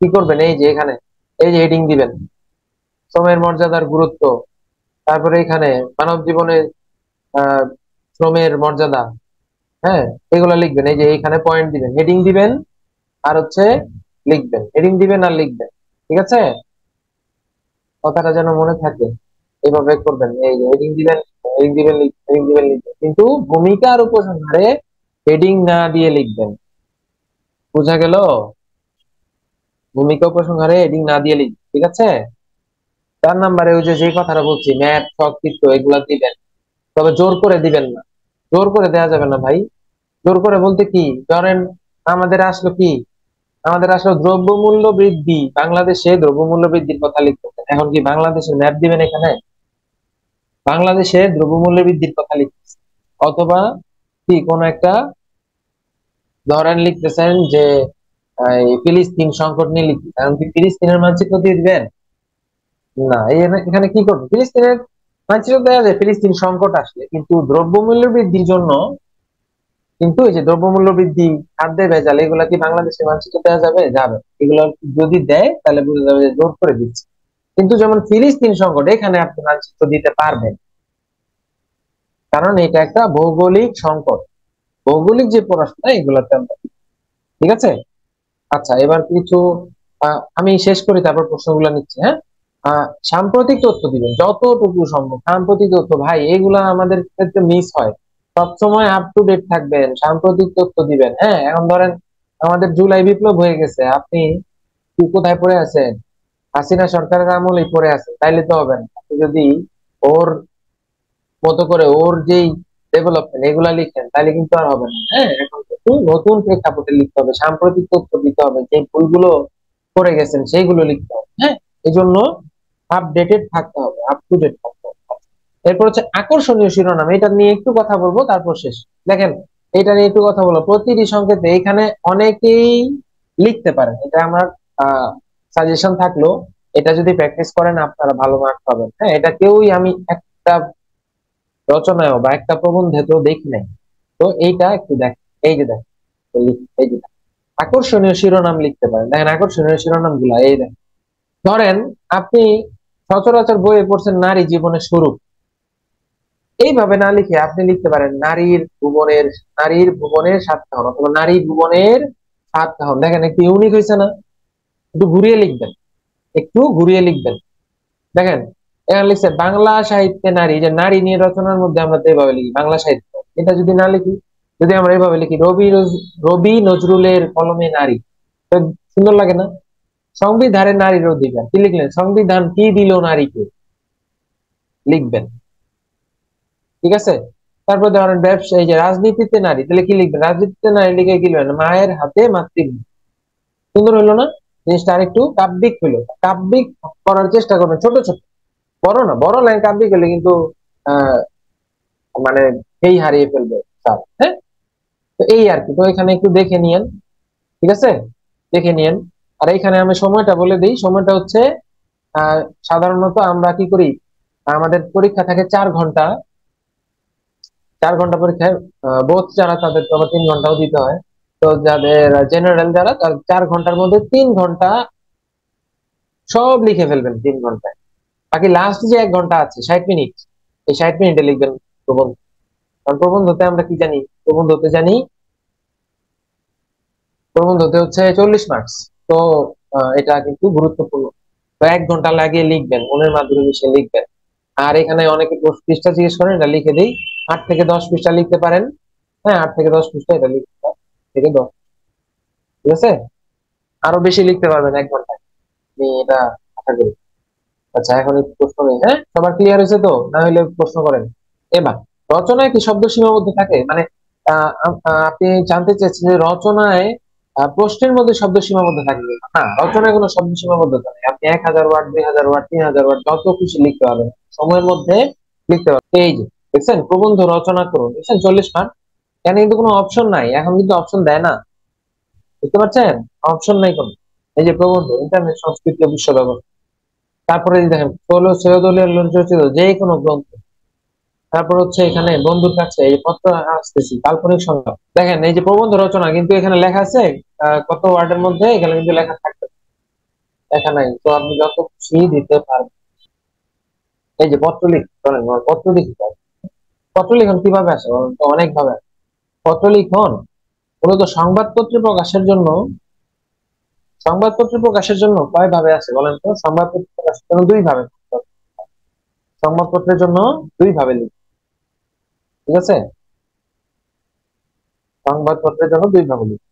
কি করবেন, এই যে এখানে এই যে হেডিং দিবেন, শ্রমের মর্যাদার গুরুত্ব, তারপরে এখানে মানব জীবনে আহ শ্রমের মর্যাদা। হ্যাঁ, এগুলো লিখবেন, এই যে এইখানে পয়েন্ট দিবেন, হেডিং দিবেন, আর হচ্ছে লিখবেন, হেডিং দিবেন আর লিখবেন। ঠিক আছে, কথাটা যেন মনে থাকে, এইভাবে করবেন। এই যে হেডিং দিবেন, হেডিং দিবেন, হেডিং দিবেন, লিখবেন, কিন্তু ভূমিকার উপসংহারে হেডিং না দিয়ে লিখবেন। বোঝা গেল? ভূমিকা উপসংহারে হেডিং না দিয়ে লিখবেন। ঠিক আছে, 4 নাম্বারে ওই যে কথাটা বলছি, ম্যাথ, সংক্ষিপ্ত এগুলা দিবেন, তবে জোর করে দিবেন না, জোর করে দেওয়া যাবে না ভাই। জোর করে বলতে কি, ধরেন আমাদের আসলো কি, আমাদের আসলে দ্রব্যমূল্য বৃদ্ধি, বাংলাদেশে দ্রব্যমূল্য বৃদ্ধির কথা লিখতেছেন, এখন কি বাংলাদেশের ম্যাপ দিবেন এখানে? বাংলাদেশে দ্রব্যমূল্য বৃদ্ধির কথা লিখতেছেন, অথবা কি কোন একটা ধরেন লিখতেছেন যে এই ফিলিস্তিন সংকট নিয়ে লিখতেছেন, এখন কি ফিলিস্তিনের মানচিত্র দিয়ে দিবেন? না, এখানে কি করবেন, ফিলিস্তিনের মানচিত্র দেওয়া যায় ফিলিস্তিন সংকট আসলে, কিন্তু দ্রব্যমূল্য বৃদ্ধির জন্য, কিন্তু এই যে দ্রব্যমূল্য বৃদ্ধি, খাদ্যের ভেজাল, এগুলা কি বাংলাদেশের মানচিত্র দেওয়া যাবে? যাবে। এগুলো যদি দেয় তাহলে বোঝা যাবে যে জোর করে দিচ্ছে। কিন্তু যেমন ফিলিস্তিন সংকট, এখানে আপনি মানচিত্র দিতে পারবেন, কারণ এটা একটা ভৌগোলিক সংকট, ভৌগোলিক যে পড়াশোনা এগুলোতে আমরা, ঠিক আছে। আচ্ছা, এবার কিছু আমি শেষ করি, তারপর প্রশ্নগুলো নিচ্ছি। হ্যাঁ, সাম্প্রতিক তথ্য দিবেন যতটুকু সম্ভব, সাম্প্রতিক তথ্য ভাই এগুলা আমাদের ক্ষেত্রে মিস হয়। সবসময় আপ টু ডেট থাকবেন, সাম্প্রতিক তথ্য দিবেন। হ্যাঁ, এখন ধরেন আমাদের জুলাই বিপ্লব হয়ে গেছে, আপনি কি কোথায় পড়ে আছেন? হাসিনা সরকারের আমলেই পড়ে আছেন, তাইলে তো হবে না। আপনি যদি ওর মতো করে ওর যেই ডেভেলপমেন্ট এগুলা লিখেন তাহলে কিন্তু আর হবে না। হ্যাঁ, এখন কিন্তু নতুন প্রেক্ষাপটে লিখতে হবে, সাম্প্রতিক তথ্য দিতে হবে, যে ভুলগুলো করে গেছেন সেইগুলো লিখতে হবে। হ্যাঁ, এই জন্য আপডেটেড থাকতে হবে, আপ টু ডেট থাকতে হবে। এরপর হচ্ছে আকর্ষণীয় শিরোনাম, এটা নিয়ে একটু কথা বলবো তারপর শেষ। দেখেন, এটা নিয়ে একটু কথা বলবো, প্রতিটি সংকেতে এখানে অনেকেই লিখতে পারেন, এটা আমার সাজেশন থাকলো। এটা যদি প্র্যাকটিস করেন আপনারা ভালো মার্ক পাবেন। হ্যাঁ, এটা কেউই আমি একটা রচনায় বা একটা প্রবন্ধে তো দেখি নাই। তো এইটা একটু দেখ, এই যে দেখ, এই যে দেখ। আকর্ষণীয় শিরোনাম লিখতে পারেন। দেখেন আকর্ষণীয় শিরোনাম গুলা এই দেখ। ধরেন আপনি সচরাচর বইয়ে পড়ছেন নারী জীবনের শুরু, এইভাবে না লিখে আপনি লিখতে পারেন নারীর ভুবনের সাত কাহন, অথবা নারী ভুবনের সাত কাহন। দেখেন একটু ইউনিক হয়েছে না? একটু ঘুরিয়ে লিখবেন, একটু ঘুরিয়ে লিখবেন। দেখেন এখানে লিখছে বাংলা সাহিত্যে নারী, যে নারী নিয়ে রচনার মধ্যে আমরা তো এইভাবে লিখি বাংলা সাহিত্য। এটা যদি না লিখি, যদি আমরা এইভাবে লিখি রবি নজরুলের কলমে নারী, তো সুন্দর লাগে না? সংবিধানে নারীর অধিকার, কি লিখলেন? সংবিধান কি দিল নারীকে, লিখবেন। ঠিক আছে। তারপর ধরেন ব্যবসা, এই যে রাজনীতিতে নারী, তাহলে কি লিখবেন? রাজনীতিতে নারী লিখে কি লিখবেন? মায়ের হাতে মাতৃভূমি। সুন্দর হইলো না? জিনিসটা আরেকটু কাব্যিক হইলো। কাব্যিক করার চেষ্টা করবেন, ছোট ছোট, বড় না। বড় লাইন কাব্যিক হলে কিন্তু আহ মানে এই হারিয়ে ফেলবে স্যার। হ্যাঁ, তো এই আর কি। তো এখানে একটু দেখে নিয়েন, ঠিক আছে, দেখে নিয়েন। আর এখানে আমি সময়টা বলে দিই। সময়টা হচ্ছে আহ সাধারণত আমরা কি করি, আমাদের পরীক্ষা থাকে 4 ঘন্টা। 4 ঘন্টা পরীক্ষায় বোধ যারা, তাদের তো আবার 3 ঘন্টাও দিতে হয়। তো যাদের জেনারেল যারা, তার 4 ঘন্টার মধ্যে 3 ঘন্টা সব লিখে ফেলবেন 3 ঘন্টায়। বাকি লাস্ট যে 1 ঘন্টা আছে, 60 মিনিট, এই 60 মিনিটে লিখবেন প্রবন্ধ। কারণ প্রবন্ধ হতে আমরা কি জানি? প্রবন্ধ হতে জানি, প্রবন্ধ হতে হচ্ছে 40 মার্কস। তো এটা কিন্তু গুরুত্বপূর্ণ। তো 1 ঘন্টা লাগিয়ে লিখবেন, মনের মাধুরী মিশিয়ে লিখবেন। আর এখানে অনেকে পৃষ্ঠা জিজ্ঞেস করেন, এটা লিখে দিই। 8 থেকে 10 পৃষ্ঠা লিখতে পারেন। হ্যাঁ, 8 থেকে 10 পৃষ্ঠা এটা লিখতে পারেন, 8 থেকে 10। ঠিক আছে, আরো বেশি লিখতে পারবেন 1 ঘন্টায়, আমি এটা আশা করি। আচ্ছা, এখন একটু প্রশ্ন নেই। হ্যাঁ, সবার ক্লিয়ার হয়েছে তো? না হলে প্রশ্ন করেন। এবার রচনায় কি শব্দ সীমাবদ্ধ থাকে? মানে আপনি জানতে চাচ্ছেন যে রচনায় প্রশ্নের মধ্যে শব্দ সীমাবদ্ধ থাকে কিনা? না, রচনায় কোনো শব্দ সীমাবদ্ধতা নেই। আপনি 1000 ওয়ার্ড, 2000 ওয়ার্ড, 3000 ওয়ার্ড যত খুশি লিখতে পারবেন, সময়ের মধ্যে লিখতে পারবেন। এই যে দেখছেন, প্রবন্ধ রচনা করুন, দেখছেন 40 মার্ক। এখানে কিন্তু কোনো অপশন নাই, এখন কিন্তু অপশন দেয় না, বুঝতে পারছেন? অপশন নাই কোনো। এই যে প্রবন্ধ, ইন্টারনেট সংস্কৃতি ও বিশ্ব ব্যবস্থা। তারপরে এই দেখেন সৈয়দ আলী রচিত যে কোনো গ্রন্থ। তারপর হচ্ছে এখানে বন্ধুর কাছে এই পত্র আসতেছি, কাল্পনিক সংলাপ। দেখেন এই যে প্রবন্ধ রচনা, কিন্তু এখানে লেখা আছে কত ওয়ার্ডের মধ্যে, এখানে কিন্তু লেখা থাকবে, লেখা নাই। তো আপনি যত খুশি দিতে পারবেন। এই যে পত্র লিখন, পত্র লিখতে হবে। পত্র লিখন কিভাবে আসে বলেন তো? অনেক ভাবে আসে। পত্র লিখন মূলত সংবাদপত্র প্রকাশের জন্য কয় ভাবে আছে বলেন তো? সংবাদপত্র প্রকাশের জন্য 2 ভাবে। সংবাদপত্রের জন্য 2 ভাবে লিখি, ঠিক আছে? সংবাদপত্রের জন্য 2 ভাবে লিখি।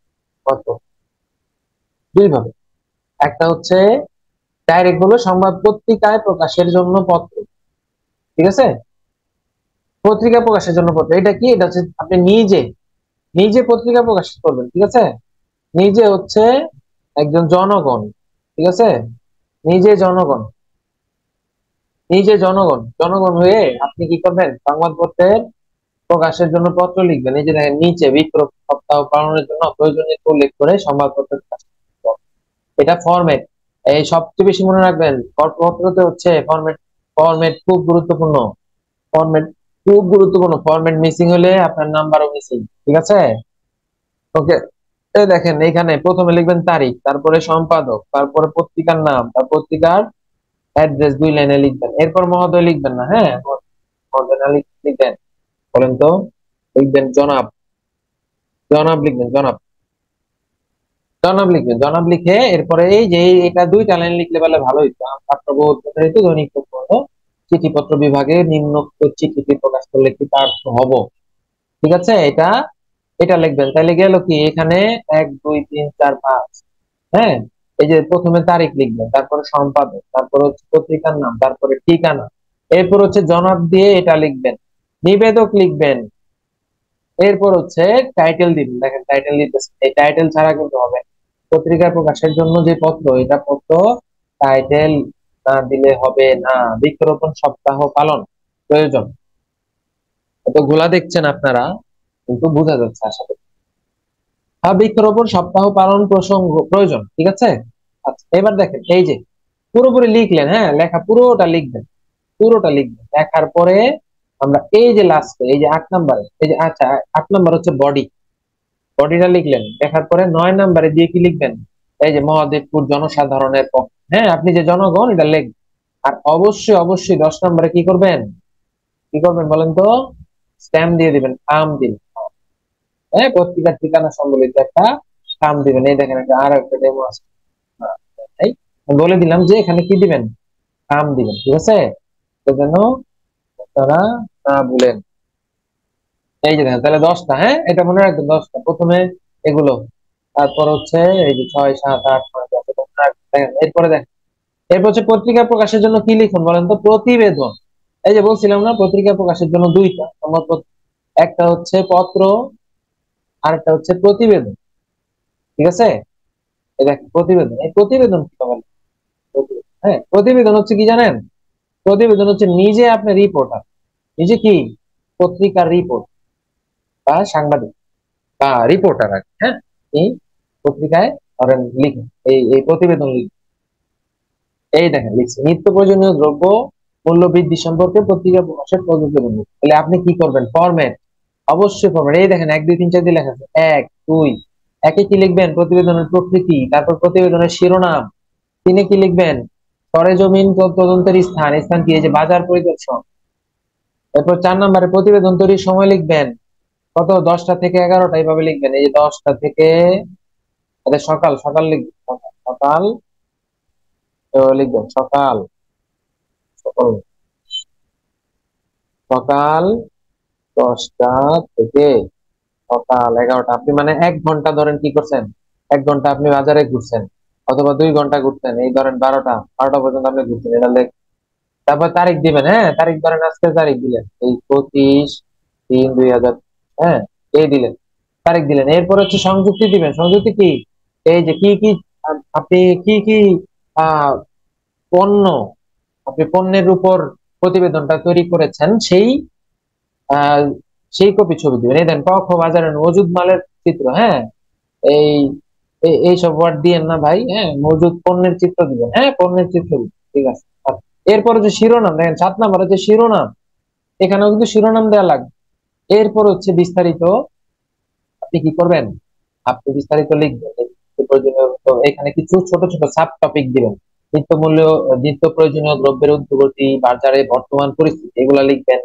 কত? 2 ভাবে। একটা হচ্ছে ডাইরেক্ট, হলো সংবাদ পত্রিকায় প্রকাশের জন্য পত্র, ঠিক আছে? পত্রিকা প্রকাশের জন্য পত্র, এটা কি? এটা হচ্ছে আপনি নিজে নিজে পত্রিকা প্রকাশ করবেন, ঠিক আছে? নিজে হচ্ছে একজন জনগণ, ঠিক আছে? নিজে জনগণ, নিজে জনগণ, জনগণ হয়ে আপনি কি করবেন? সংবাদপত্রের প্রকাশের জন্য পত্র লিখবেন। এই যে দেখেন নিচে, বিক্রয় সপ্তাহ পালনের জন্য প্রয়োজনীয় উল্লেখ করে সংবাদপত্র প্রকাশ করতে হবে। এটা ফরম্যাট। এই সবচেয়ে বেশি মনে রাখবেন, পত্রতে হচ্ছে ফরম্যাট। ফরম্যাট খুব গুরুত্বপূর্ণ। ফরম্যাট খুব গুরুত্বপূর্ণ। ফরম্যাট মিসিং হলে আপনার নাম্বারও মিসিং, ঠিক আছে? ওকে। এই দেখেন এখানে প্রথমে লিখবেন তারিখ, তারপরে সম্পাদক, তারপরে পত্রিকার নাম, তার পত্রিকার অ্যাড্রেস 2 লাইনে লিখবেন। এরপর মহোদয় লিখবেন না, হ্যাঁ, মহোদয় না লিখবেন, বলেন তো? লিখবেন জনাব। জনাব লিখবেন, জনাব। জনাব লিখবেন, জনাব লিখে এরপরে এই যে এটা 2টা লাইন লিখলে বলে ভালো হইতো। ছাত্রবোধ প্রচারিত দৈনিক পত্র চিঠিপত্র বিভাগে নিম্নোক্ত চিঠিটি প্রকাশ করলে কি পার্থ হব? ঠিক আছে, এটা এটা লিখবেন। তাইলে গেল কি এখানে 1 2 3 4 5। হ্যাঁ, এই যে প্রথমে তারিখ লিখবেন, তারপরে সম্পাদক, তারপর হচ্ছে পত্রিকার নাম, তারপরে ঠিকানা, এরপর হচ্ছে জনাব দিয়ে এটা লিখবেন। নিবেদক লিখবেন। এরপর হচ্ছে টাইটেল দিবেন। দেখেন টাইটেল দিতেছে, এই টাইটেল ছাড়া কিন্তু হবে না। পত্রিকায় প্রকাশের জন্য যে পত্র, এটা পত্র, টাইটেল না দিলে হবে না। বৃক্ষরোপণ সপ্তাহ পালন প্রয়োজন। এত ঘোলা দেখছেন আপনারা, কিন্তু বোঝা যাচ্ছে আশা করি। বৃক্ষরোপণ সপ্তাহ পালন প্রসঙ্গ প্রয়োজন, ঠিক আছে? আচ্ছা, এবার দেখেন এই যে পুরোপুরি লিখলেন, হ্যাঁ লেখা পুরোটা লিখবেন, পুরোটা লিখবেন। লেখার পরে আমরা এই যে লাস্টে এই যে 8 নম্বরে এই যে, আচ্ছা 8 নম্বর হচ্ছে বডি, বডিটা লিখলেন। লেখার পরে 9 নম্বরে দিয়ে কি লিখবেন, এই যে মহাদেবপুর জনসাধারণের পক্ষে, হ্যাঁ আপনি যে জনগণ এটা লিখবেন। আর অবশ্যই অবশ্যই 10 নম্বরে কি করবেন, কি করবেন বলেন তো, স্ট্যাম্প দিয়ে দিবেন, খাম দিন। হ্যাঁ পত্রিকার ঠিকানা সম্বলিত একটা খাম দিবেন। এই দেখেন একটা আর একটা ডেমো আছে। এই আমি বলে দিলাম যে এখানে কি দিবেন, খাম দিবেন, ঠিক আছে, তো যেন আপনারা না ভুলেন। এই যে দেখেন তাহলে 10টা, হ্যাঁ এটা মনে রাখবেন 10টা প্রথমে এগুলো, তারপর হচ্ছে এই যে 6 7 8 9 10 দেখেন। এরপরে দেখেন, এরপর হচ্ছে পত্রিকা প্রকাশের জন্য কি লিখুন বলেন তো, প্রতিবেদন। এই যে বলছিলাম না পত্রিকা প্রকাশের জন্য দুইটা একটা হচ্ছে পত্র, আর একটা হচ্ছে প্রতিবেদন, ঠিক আছে। এই দেখেন প্রতিবেদন, এই প্রতিবেদন কি বলে, হ্যাঁ প্রতিবেদন হচ্ছে কি জানেন, প্রতিবেদন হচ্ছে নিজে আপনি রিপোর্টার, নিজে কি পত্রিকার রিপোর্ট বা সাংবাদিক বা রিপোর্টার আর কি, হ্যাঁ এই পত্রিকায় ধরেন লিখেন, এই প্রতিবেদন লিখেন। এই দেখেন লিখছে নিত্য প্রয়োজনীয় দ্রব্য মূল্য বৃদ্ধি সম্পর্কে পত্রিকা প্রকাশের প্রতিবেদন। তাহলে আপনি কি করবেন, ফরম্যাট, অবশ্যই ফরম্যাট। এই দেখেন 1 2 3 4 দিয়ে লেখা আছে, 1 2 একে কি লিখবেন, প্রতিবেদনের প্রকৃতি, তারপর প্রতিবেদনের শিরোনাম। 3 কি লিখবেন, সরেজমিন তদন্তের স্থান, স্থান কি, এই যে বাজার পরিদর্শন। এরপর 4 নম্বরে প্রতিবেদন তৈরির সময় লিখবেন কত, 10টা থেকে 11টা, এইভাবে লিখবেন। এই যে 10টা থেকে, আচ্ছা সকাল সকাল লিখবেন, সকাল সকাল, লিখবেন সকাল, সকাল সকাল 10টা থেকে সকাল 11টা। আপনি মানে 1 ঘন্টা ধরেন কি করছেন, 1 ঘন্টা আপনি বাজারে ঘুরছেন, অথবা 2 ঘন্টা ঘুরছেন, এই ধরেন 12টা পর্যন্ত আপনি ঘুরছেন, এটা লেখ। তারপর তারিখ দিবেন, হ্যাঁ তারিখ ধরেন আজকে তারিখ দিলেন এই 25/3/2000, হ্যাঁ এই দিলেন, তারিখ দিলেন। এরপর হচ্ছে সংযুক্তি দিবেন, সংযুক্তি কি, এই যে কি কি আপনি কি কি আহ পণ্য, আপনি পণ্যের উপর প্রতিবেদনটা তৈরি করেছেন সেই আহ সেই কপি ছবি দিবেন। এই দেন ক খ বাজারের মজুদ মালের চিত্র, হ্যাঁ এই এই সব ওয়ার্ড দিয়েন না ভাই, হ্যাঁ মজুদ পণ্যের চিত্র দিবেন, হ্যাঁ পণ্যের চিত্র দিবেন, ঠিক আছে। আচ্ছা, এরপর হচ্ছে শিরোনাম, দেখেন 7 নম্বর হচ্ছে শিরোনাম, এখানেও কিন্তু শিরোনাম দেওয়া লাগবে। এরপর হচ্ছে বিস্তারিত, আপনি কি করবেন, আপনি বিস্তারিত লিখবেন। এই প্রয়োজনীয়, তো এখানে কিছু ছোট ছোট সাব টপিক দিবেন, নিত্য মূল্য, নিত্য প্রয়োজনীয় দ্রব্যের ঊর্ধ্বগতি, বাজারে বর্তমান পরিস্থিতি, এগুলা লিখবেন।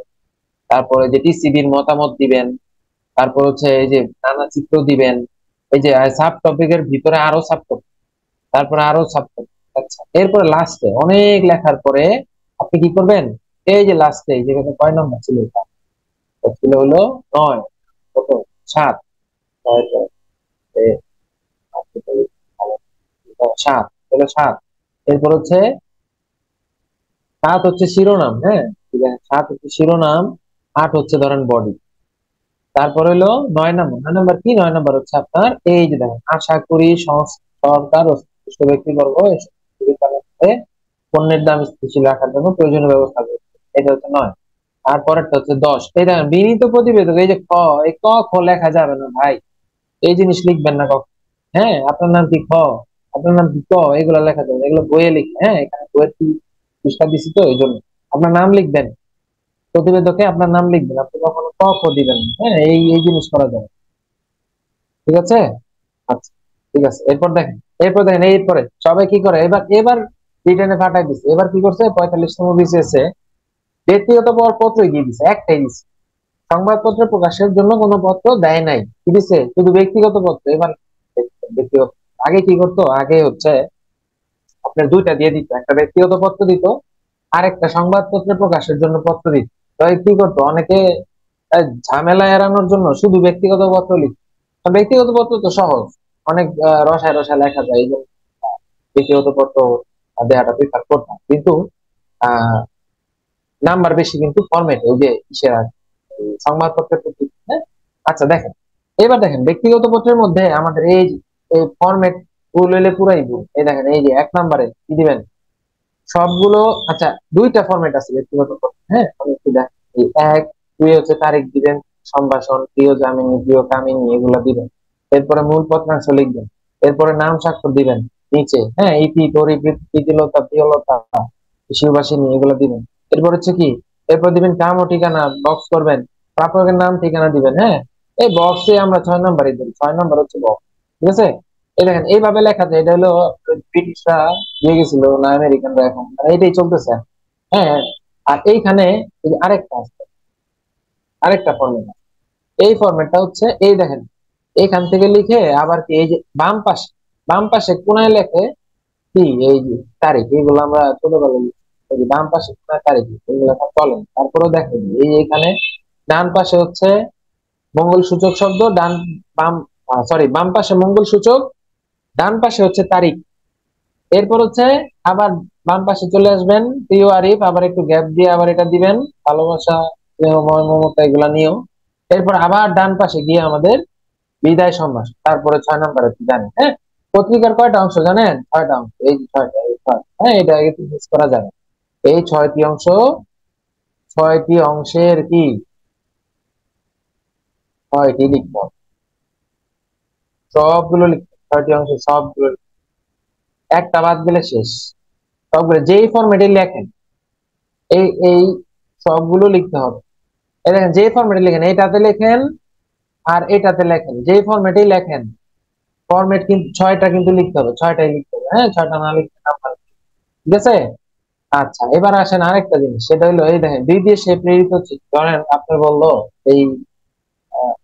তারপরে যে টিসিবির মতামত দিবেন, তারপর হচ্ছে এই যে নানা চিত্র দিবেন। এই যে সাব টপিকের ভিতরে আরো সাব টপিক, তারপরে আরো সাব টপিক। আচ্ছা এরপরে লাস্টে অনেক লেখার পরে আপনি কি করবেন, এই যে লাস্টে এই জায়গাটা কয় নম্বর ছিল, এটা এটা ছিল হলো 9, কত 7, 7 হলো 7। এরপর হচ্ছে 7 হচ্ছে শিরোনাম, হ্যাঁ ঠিক আছে, 7 হচ্ছে শিরোনাম, 8 হচ্ছে ধরেন বডি। তারপর হলো 9 নম্বর, 9 নম্বর কি, 9 নম্বর হচ্ছে আপনার এই যে দেখেন, আশা করি সরকার ও সংশ্লিষ্ট ব্যক্তিবর্গ এসব সুবিধার পণ্যের দাম স্থিতিশীল রাখার জন্য প্রয়োজনীয় ব্যবস্থা করছে। এটা হচ্ছে 9। আর পরেরটা হচ্ছে 10, এই দেখেন বিনীত প্রতিবেদক, এই যে ক, এই ক খ লেখা যাবে না ভাই, এই জিনিস লিখবেন না কখন। হ্যাঁ আপনার নাম কি খ, আপনার নাম কি ক, এগুলো লেখা যাবে না, এগুলো বইয়ে লিখে, হ্যাঁ এখানে বইয়ের কি পৃষ্ঠা দিছি তো এই জন্য আপনার নাম লিখবেন, প্রতিবেদকে আপনার নাম লিখবেন, আপনি কখনো ক খ দিবেন না। হ্যাঁ এই এই জিনিস করা যাবে, ঠিক আছে। আচ্ছা ঠিক আছে, এরপর দেখেন এরপরে সবাই কি করে, এবার এবার রিটার্নে পাঠাই দিচ্ছে, এবার কি করছে 45তম বিসিএসে ব্যক্তিগত পত্রই দিয়ে দিছে, একটাই দিছে, সংবাদপত্র প্রকাশের জন্য কোনো পত্র দেয় নাই, কি দিছে শুধু ব্যক্তিগত পত্র। এবার ব্যক্তিগত, আগে কি করতো, আগে হচ্ছে আপনার দুইটা দিয়ে দিত, একটা ব্যক্তিগত পত্র দিত, আর একটা সংবাদপত্রে প্রকাশের জন্য পত্র দিত। তো এই কি করতো অনেকে, ঝামেলা এড়ানোর জন্য শুধু ব্যক্তিগত পত্র লিখত। ব্যক্তিগত পত্র তো সহজ, অনেক রসায় রসায় লেখা যায়, এই জন্য ব্যক্তিগত পত্র দেওয়াটা প্রিফার করতাম। কিন্তু আহ নাম্বার বেশি কিন্তু ফরম্যাট, ওই যে সংবাদপত্রের প্রতি, হ্যাঁ। আচ্ছা দেখেন, এবার দেখেন ব্যক্তিগত পত্রের মধ্যে আমাদের এই ফরম্যাট ভুল হইলে পুরাই ভুল। এই দেখেন এই যে 1 নম্বরে কি দিবেন, সবগুলো, আচ্ছা দুইটা ফরম্যাট আছে ব্যক্তিগত পত্র, হ্যাঁ আমি একটু দেখ, এই 1 2 হচ্ছে তারিখ দিবেন, সম্ভাষণ, প্রিয় জামিনী, প্রিয় কামিনী, এগুলো দিবেন। এরপরে মূল পত্রাংশ লিখবেন, এরপরে নাম স্বাক্ষর দিবেন, নিচে, হ্যাঁ, ইতি, পরিবৃত, প্রীতিলতা, প্রিয়লতা, শিববাসিনী, এগুলো দিবেন। এরপর হচ্ছে কি, এরপর দিবেন নাম ও ঠিকানা, বক্স করবেন, প্রাপকের নাম ঠিকানা দিবেন। হ্যাঁ, এই বক্সে আমরা 6 নম্বরই দিই, 6 নম্বর হচ্ছে বক্স। ঠিক আছে, এই দেখেন এইভাবে লেখা যায়। এটা হলো ব্রিটিশরা দিয়ে গেছিল না আমেরিকানরা, এখন মানে এটাই চলতেছে। হ্যাঁ, আর এইখানে এই যে আরেকটা আছে, আরেকটা ফর্মেট। এই ফরম্যাটটা হচ্ছে এই দেখেন, এইখান থেকে লিখে আবার কি এই যে বাম পাশে কোনায় লেখে কি এই যে তারিখ, এইগুলো আমরা ছোটবেলায় লিখি। এই যে বাম পাশে কোনায় তারিখ, এগুলো এখন চলেন। তারপরেও দেখেন এই যে এখানে ডান পাশে হচ্ছে মঙ্গল সূচক শব্দ, ডান বাম সরি বাম পাশে মঙ্গল সূচক, ডান পাশে হচ্ছে তারিখ। এরপর হচ্ছে আবার বাম পাশে চলে আসবেন প্রিয় আরিফ, আবার একটু গ্যাপ দিয়ে আবার এটা দিবেন, ভালোবাসা, স্নেহময়, মমতা, এগুলা নিয়েও। এরপর আবার ডান পাশে গিয়ে আমাদের বিদায় সম্ভাষণ, তারপরে 6 নম্বরে কি জানেন? হ্যাঁ, পত্রিকার কয়টা অংশ জানেন? 6টা অংশ, এই যে 6টা, এই 6, হ্যাঁ, এটা আগে মিস করা যাবে। এই 6টি অংশ, 6টি অংশের কি 6টি লিখতে হবে, সবগুলো লিখতে হবে, 6টি অংশের সবগুলো একটা বাদ গেলে শেষ। সবগুলো যেই ফরম্যাটে লেখেন, এই সবগুলো লিখতে হবে। এই দেখেন যে ফরম্যাটে লেখেন, এইটাতে লেখেন আর এটাতে লেখেন, যে ফরম্যাটেই লেখেন, ফরম্যাট কিন্তু 6টা কিন্তু লিখতে হবে, 6টাই লিখতে হবে। হ্যাঁ, 6টা না লিখতে নাম্বার, ঠিক আছে। আচ্ছা, এবার আসেন আরেকটা জিনিস, সেটা হলো এই দেখেন বিদেশে প্রেরিত চিঠি। ধরেন আপনি বললো এই আহ,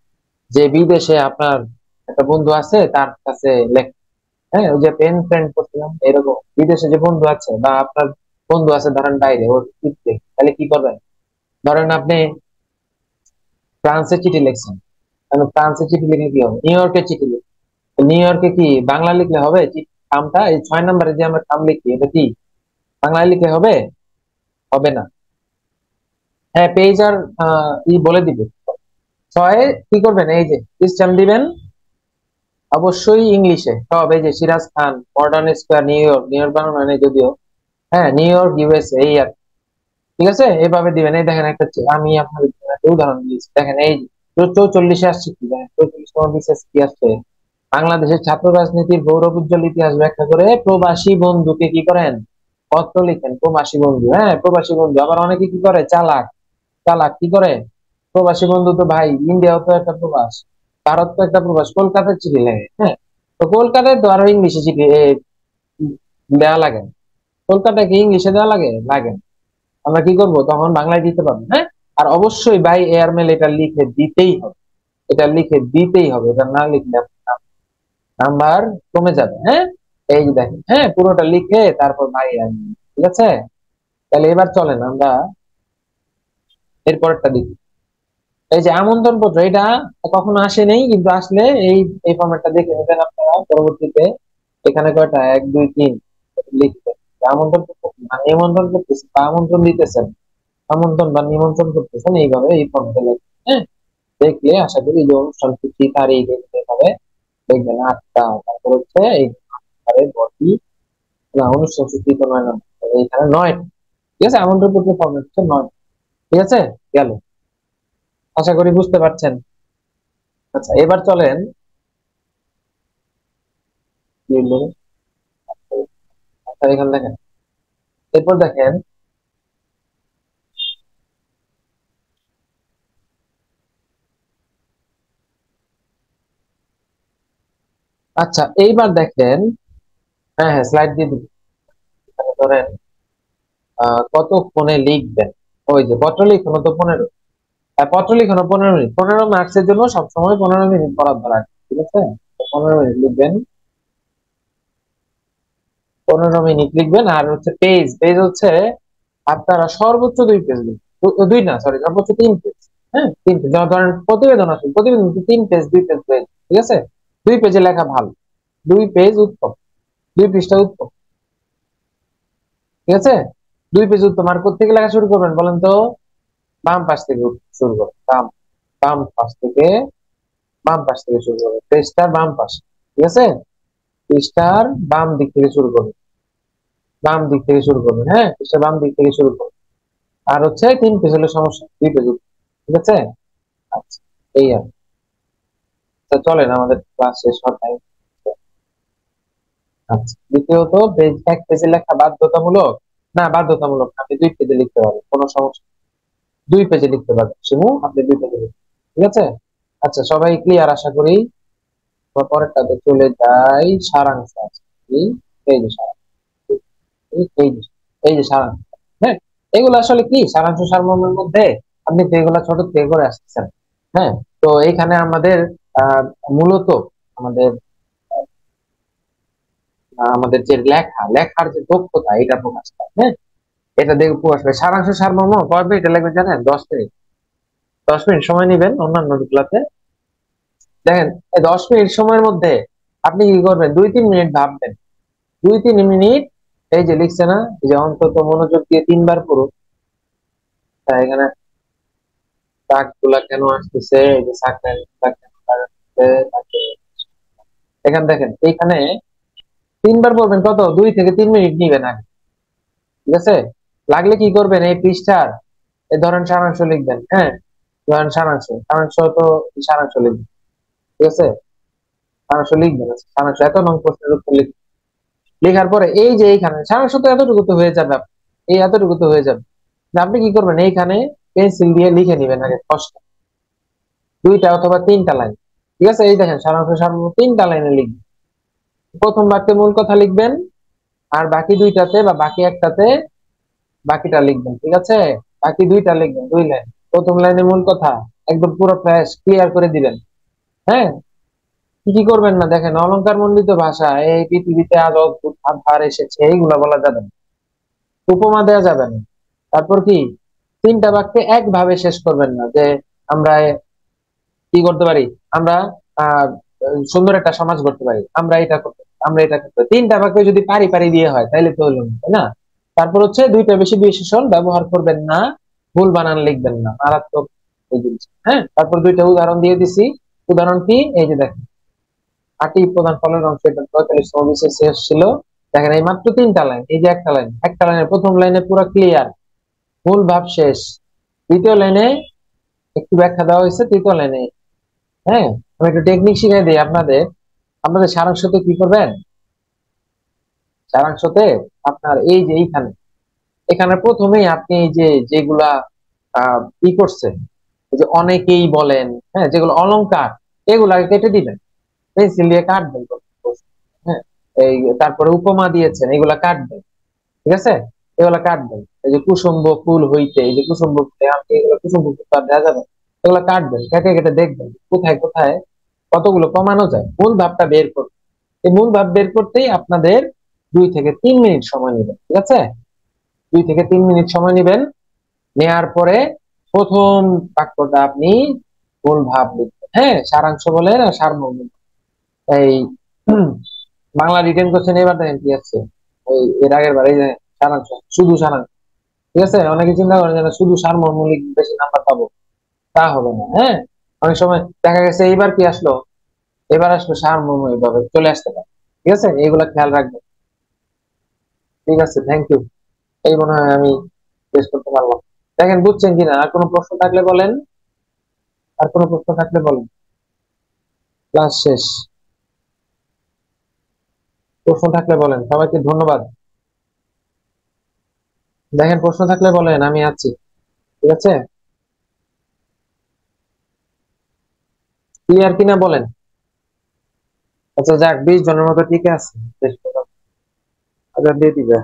যে বিদেশে আপনার একটা বন্ধু আছে, তার কাছে লেখ, হ্যাঁ, ওই যে পেন ফ্রেন্ড করছিলাম, এরকম বিদেশে যে বন্ধু আছে বা আপনার বন্ধু আছে ধরেন বাইরে, ওর চিঠি লেখ। তাহলে কি করবেন? ধরেন আপনি ফ্রান্সে চিঠি লিখছেন, তাহলে ফ্রান্সে চিঠি লিখলে কি হবে? নিউ ইয়র্কে চিঠি লিখবেন। নিউ ইয়র্কে কি বাংলা লিখলে হবে? খামটা এই 6 নম্বরে যে আমরা খাম লিখি, এটা কি বাংলায় লিখলে হবে? হবে না। হ্যাঁ, পেজ আর বলে দিবে। 6 কি করবেন, এই যে সিস্টেম দিবেন অবশ্যই ইংলিশে সব। এই যে Siraj Khan, modern square, New York, New York বানানো নেই যদিও, হ্যাঁ, নিউ ইয়র্ক ইউএসএ, এই আর। ঠিক আছে, এইভাবে দিবেন। এই দেখেন একটা আমি আপনার একটা উদাহরণ দিয়েছি, দেখেন এই যে 44-এ আসছে কি, দেখেন 44 বিশেষ কি আসছে, বাংলাদেশের ছাত্র রাজনীতির গৌরব উজ্জ্বল ইতিহাস ব্যাখ্যা করে প্রবাসী বন্ধুকে কি করেন, পত্র লিখেন। প্রবাসী বন্ধু, হ্যাঁ, প্রবাসী বন্ধু। আবার অনেকে কি করে, চালাক, চালাক কি করে, প্রবাসী বন্ধু তো ভাই ইন্ডিয়াও তো একটা প্রবাস, ভারত তো একটা প্রবাস, কলকাতার চিঠি লেগে, হ্যাঁ, তো কলকাতায় তো আরো ইংলিশে চিঠি দেওয়া লাগে না। কলকাতায় কি ইংলিশে দেওয়া লাগে? লাগে না। আমরা কি করব তখন, বাংলায় দিতে পারবো, হ্যাঁ। আর অবশ্যই বাই এয়ারমেল এটা লিখে দিতেই হবে, এটা লিখে দিতেই হবে, এটা না লিখলে নাম্বার কমে যাবে। হ্যাঁ, এই যে দেখেন, হ্যাঁ, পুরোটা লিখে তারপর বাই এয়ারমেল, ঠিক আছে। তাহলে এবার চলেন আমরা এরপরটা দেখি। এই যে আমন্ত্রণ পত্র, এটা কখনো আসেনি, কিন্তু আসলে এই এই ফরম্যাটটা দেখে নেবেন আপনারা পরবর্তীতে। এখানে কয়টা, 1 2 3 লিখতে, আমন্ত্রণ পত্র না নিমন্ত্রণ করতেছেন বা আমন্ত্রণ দিতেছেন, আমন্ত্রণ বা নিমন্ত্রণ করতেছেন, এইভাবে এই ফর্মে লেখেন। হ্যাঁ, দেখলে আশা করি যে অনুষ্ঠান সূচি তারিখ দেখতে হবে, দেখবেন 8টা, তারপর হচ্ছে এই বডি, না অনুষ্ঠান সূচি তো 9 নম্বর, এইখানে 9। ঠিক আছে, আমন্ত্রণ পত্র ফর্মেট হচ্ছে 9। ঠিক আছে, গেল, আশা করি বুঝতে পারছেন। আচ্ছা, এবার চলেন কি বলবো? আচ্ছা, এখানে দেখেন, এরপর দেখেন, আচ্ছা এইবার দেখেন, হ্যাঁ হ্যাঁ, স্লাইড দিয়ে দিন। এখানে ধরেন কতক্ষণে লিখবেন, ওই যে পত্র লিখন তো 15, পত্র লিখনো 15 মিনিট, 15 মার্কসের জন্য সবসময় 15 মিনিট বরাদ্দ রাখবেন, ঠিক আছে। তো 15 মিনিট লিখবেন, 15 মিনিট লিখবেন। আর হচ্ছে পেজ, পেজ হচ্ছে আপনারা সর্বোচ্চ 2 পেজ লিখবেন, দুই না সরি, সর্বোচ্চ 3 পেজ। হ্যাঁ, 3 পেজ। ধরেন প্রতিবেদন আছে, প্রতিবেদন 3 পেজ, 2 পেজ পেজ, ঠিক আছে। 2 পেজে লেখা ভালো, 2 পেজ উত্তম, 2 পৃষ্ঠা উত্তম, ঠিক আছে। 2 পেজ উত্তম। আর কোথা থেকে লেখা শুরু করবেন বলেন তো? বাম পাশ থেকে শুরু করবেন, বাম, বাম পাশ থেকে, বাম পাশ থেকে শুরু করবেন, পেজটার বাম পাশে, ঠিক আছে। পৃষ্ঠার বাম দিক থেকে শুরু করবেন, বাম দিক থেকে শুরু করবেন, হ্যাঁ, পৃষ্ঠার বাম দিক থেকে শুরু করবেন। আর হচ্ছে 3 পেজ হলে সমস্যা, 2 পেজ, ঠিক আছে। আচ্ছা, এই আর, তা চলেন আমাদের ক্লাস শেষ হওয়ার time। আচ্ছা, দ্বিতীয়ত পেজ এক পেজে লেখা বাধ্যতামূলক? না, বাধ্যতামূলক না, আপনি 2 পেজে লিখতে পারবেন, কোনো সমস্যা নেই। 2 পেজে লিখতে পারবেন শিমু, আপনি 2 পেজে লিখতে, ঠিক আছে? আচ্ছা, সবাই ক্লিয়ার আশা করি। আমরা পরেরটাতে চলে যাই, সারাংশ আছে কি? এই যে সারাংশ, এই যে, এই যে সারাংশ। হ্যাঁ, এগুলো আসলে কি সারাংশ সারমর্মের মধ্যে আপনি তো এগুলা ছোট থেকে করে আসতেছেন। হ্যাঁ, তো এইখানে আমাদের আহ মূলত আমাদের আমাদের যে লেখার যে দক্ষতা এটা প্রকাশ পায়। হ্যাঁ, এটা দেখে প্রকাশ পায়। সারাংশ সারমর্ম কয় মিনিট লাগবে জানেন? 10 মিনিট। 10 মিনিট সময় নিবেন অন্যান্য গুলাতে। দেখেন, এই 10 মিনিট সময়ের মধ্যে আপনি কি করবেন? 2-3 মিনিট ভাববেন। 2-3 মিনিট এই যে লিখছে না, এই যে অন্তত মনোযোগ দিয়ে 3 বার পড়ুন। তা এখানে দাগ গুলা কেন আসতেছে, এই যে সাকরাইল দাগ কেন আসতেছে, এখানে দেখেন, এইখানে 3 বার বলবেন, কত 2 থেকে 3 মিনিট নিবেন আগে, ঠিক আছে? লাগলে কি করবেন, এই পৃষ্ঠার এই ধরেন সারাংশ লিখবেন। হ্যাঁ, ধরেন সারাংশ, সারাংশ তো সারাংশ লিখবেন, ঠিক আছে? সারাংশ লিখবেন, আচ্ছা, সারাংশ এত নং প্রশ্নের উত্তর লিখবেন। লেখার পরে এই যে এইখানে সারাংশ তো এতটুকু তো হয়ে যাবে এই এতটুকু তো হয়ে যাবে। আপনি কি করবেন, এইখানে পেন্সিল দিয়ে লিখে নিবেন আগে কষ্ট 2টা অথবা 3টা লাইন, ঠিক আছে? এই দেখেন সারাংশ সারাংশ 3টা লাইনে লিখবেন। প্রথম বাক্যে মূল কথা লিখবেন, আর বাকি 2টাতে বা বাকি একটাতে বাকিটা লিখবেন, ঠিক আছে? বাকি 2টা লিখবেন, 2 লাইন। প্রথম লাইনে মূল কথা একদম পুরো ফ্রেশ ক্লিয়ার করে দিবেন। হ্যাঁ, কি কি করবেন না, দেখেন, অলংকার মণ্ডিত ভাষা এই পৃথিবীতে আজ অদ্ভুত আধার এসেছে, এইগুলা বলা যাবে না, উপমা দেওয়া যাবে না। তারপর কি, 3টা বাক্যে একভাবে শেষ করবেন না, যে আমরা কি করতে পারি, আমরা আহ সুন্দর একটা সমাজ করতে পারি, আমরা এটা করতে পারি, আমরা এটা করতে পারি। 3টা বাক্য যদি পারি পারি দিয়ে হয় তাহলে তো হলো না, তাই না? তারপর হচ্ছে 2টা বেশি বিশেষণ ব্যবহার করবেন না, ভুল বানান লিখবেন না, মারাত্মক এই জিনিস। হ্যাঁ, তারপর 2টা উদাহরণ দিয়ে দিছি। উদাহরণ কি, এই যে দেখেন, 8টি প্রধান ফলের অংশ, এটা 45তম বিশেষ শেষ ছিল। দেখেন, এই মাত্র 3টা লাইন, এই যে একটা লাইনের প্রথম লাইনে পুরো ক্লিয়ার, মূল ভাব শেষ। দ্বিতীয় লাইনে একটু ব্যাখ্যা দেওয়া হয়েছে, তৃতীয় লাইনে। হ্যাঁ, আমি একটু টেকনিক শিখাই দিই আপনাদের। আপনাদের সারাংশতে কি করবেন, সারাংশতে আপনার এই যে এইখানে, এখানে প্রথমেই আপনি এই যে যেগুলা ই করছেন, এই যে অনেকেই বলেন, হ্যাঁ, যেগুলো অলংকার, এগুলাকে কেটে দিবেন, পেন্সিল দিয়ে কাটবেন। হ্যাঁ, এই তারপরে উপমা দিয়েছেন, এগুলা কাটবেন, ঠিক আছে? এগুলা কাটবেন। এই যে কুসুম্ব ফুল হইতে, এই যে কুসুম্ব ফুলে আপনি এগুলো কুসুম্ব ফুল তো আর দেওয়া যাবে না। এগুলা কাটবেন, কেটে কেটে দেখবেন কোথায় কোথায় কতগুলো কমানো যায়, মূল ভাবটা বের করবেন। এই মূল ভাব বের করতেই আপনাদের 2 থেকে 3 মিনিট সময় নেবেন, ঠিক আছে? 2 থেকে 3 মিনিট সময় নেবেন। নেয়ার পরে প্রথম বাক্যটা আপনি মূল ভাব লিখবেন। হ্যাঁ, সারাংশ বলেন আর সারমর্ম। এই বাংলা রিটেন কোশ্চেন এবার দেখেন কি আছে, ওই এর আগের বার এই যে সারাংশ, শুধু সারাংশ, ঠিক আছে? অনেকে চিন্তা করেন যে না, শুধু সারমর্ম লিখে বেশি নাম্বার পাবো, তা হবে না। হ্যাঁ, অনেক সময় দেখা গেছে এইবার কি আসলো, এবার আসলো সারমর্ম, এইভাবে চলে আসতে পারে, ঠিক আছে? এইগুলা খেয়াল রাখবেন। ঠিক আছে, থ্যাংক ইউ। এই মনে হয় আমি শেষ করতে পারলাম। দেখেন বুঝছেন কিনা, আর কোনো প্রশ্ন থাকলে বলেন, আর কোনো প্রশ্ন থাকলে বলেন। ক্লাস শেষ, প্রশ্ন থাকলে বলেন, সবাইকে ধন্যবাদ। দেখেন প্রশ্ন থাকলে বলেন, আমি আছি, ঠিক আছে? ক্লিয়ার কিনা বলেন। আচ্ছা যাক, 20 জনের মতো টিকে আছে, শেষ করলাম। আচ্ছা দিয়ে দিবে।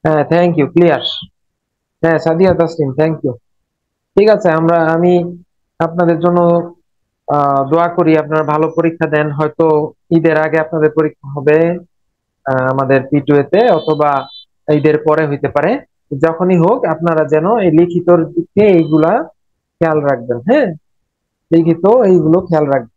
হ্যাঁ, থ্যাংক ইউ, ক্লিয়ার। হ্যাঁ, সাদিয়া তাসলিম, থ্যাংক ইউ। ঠিক আছে, আমি আপনাদের জন্য দোয়া করি, আপনারা ভালো পরীক্ষা দেন। হয়তো ঈদের আগে আপনাদের পরীক্ষা হবে আমাদের P2A তে, অথবা ঈদের পরে হইতে পারে। যখনই হোক আপনারা যেন এই লিখিতর দিকে এইগুলা খেয়াল রাখবেন। হ্যাঁ, লিখিত এইগুলো খেয়াল রাখবেন।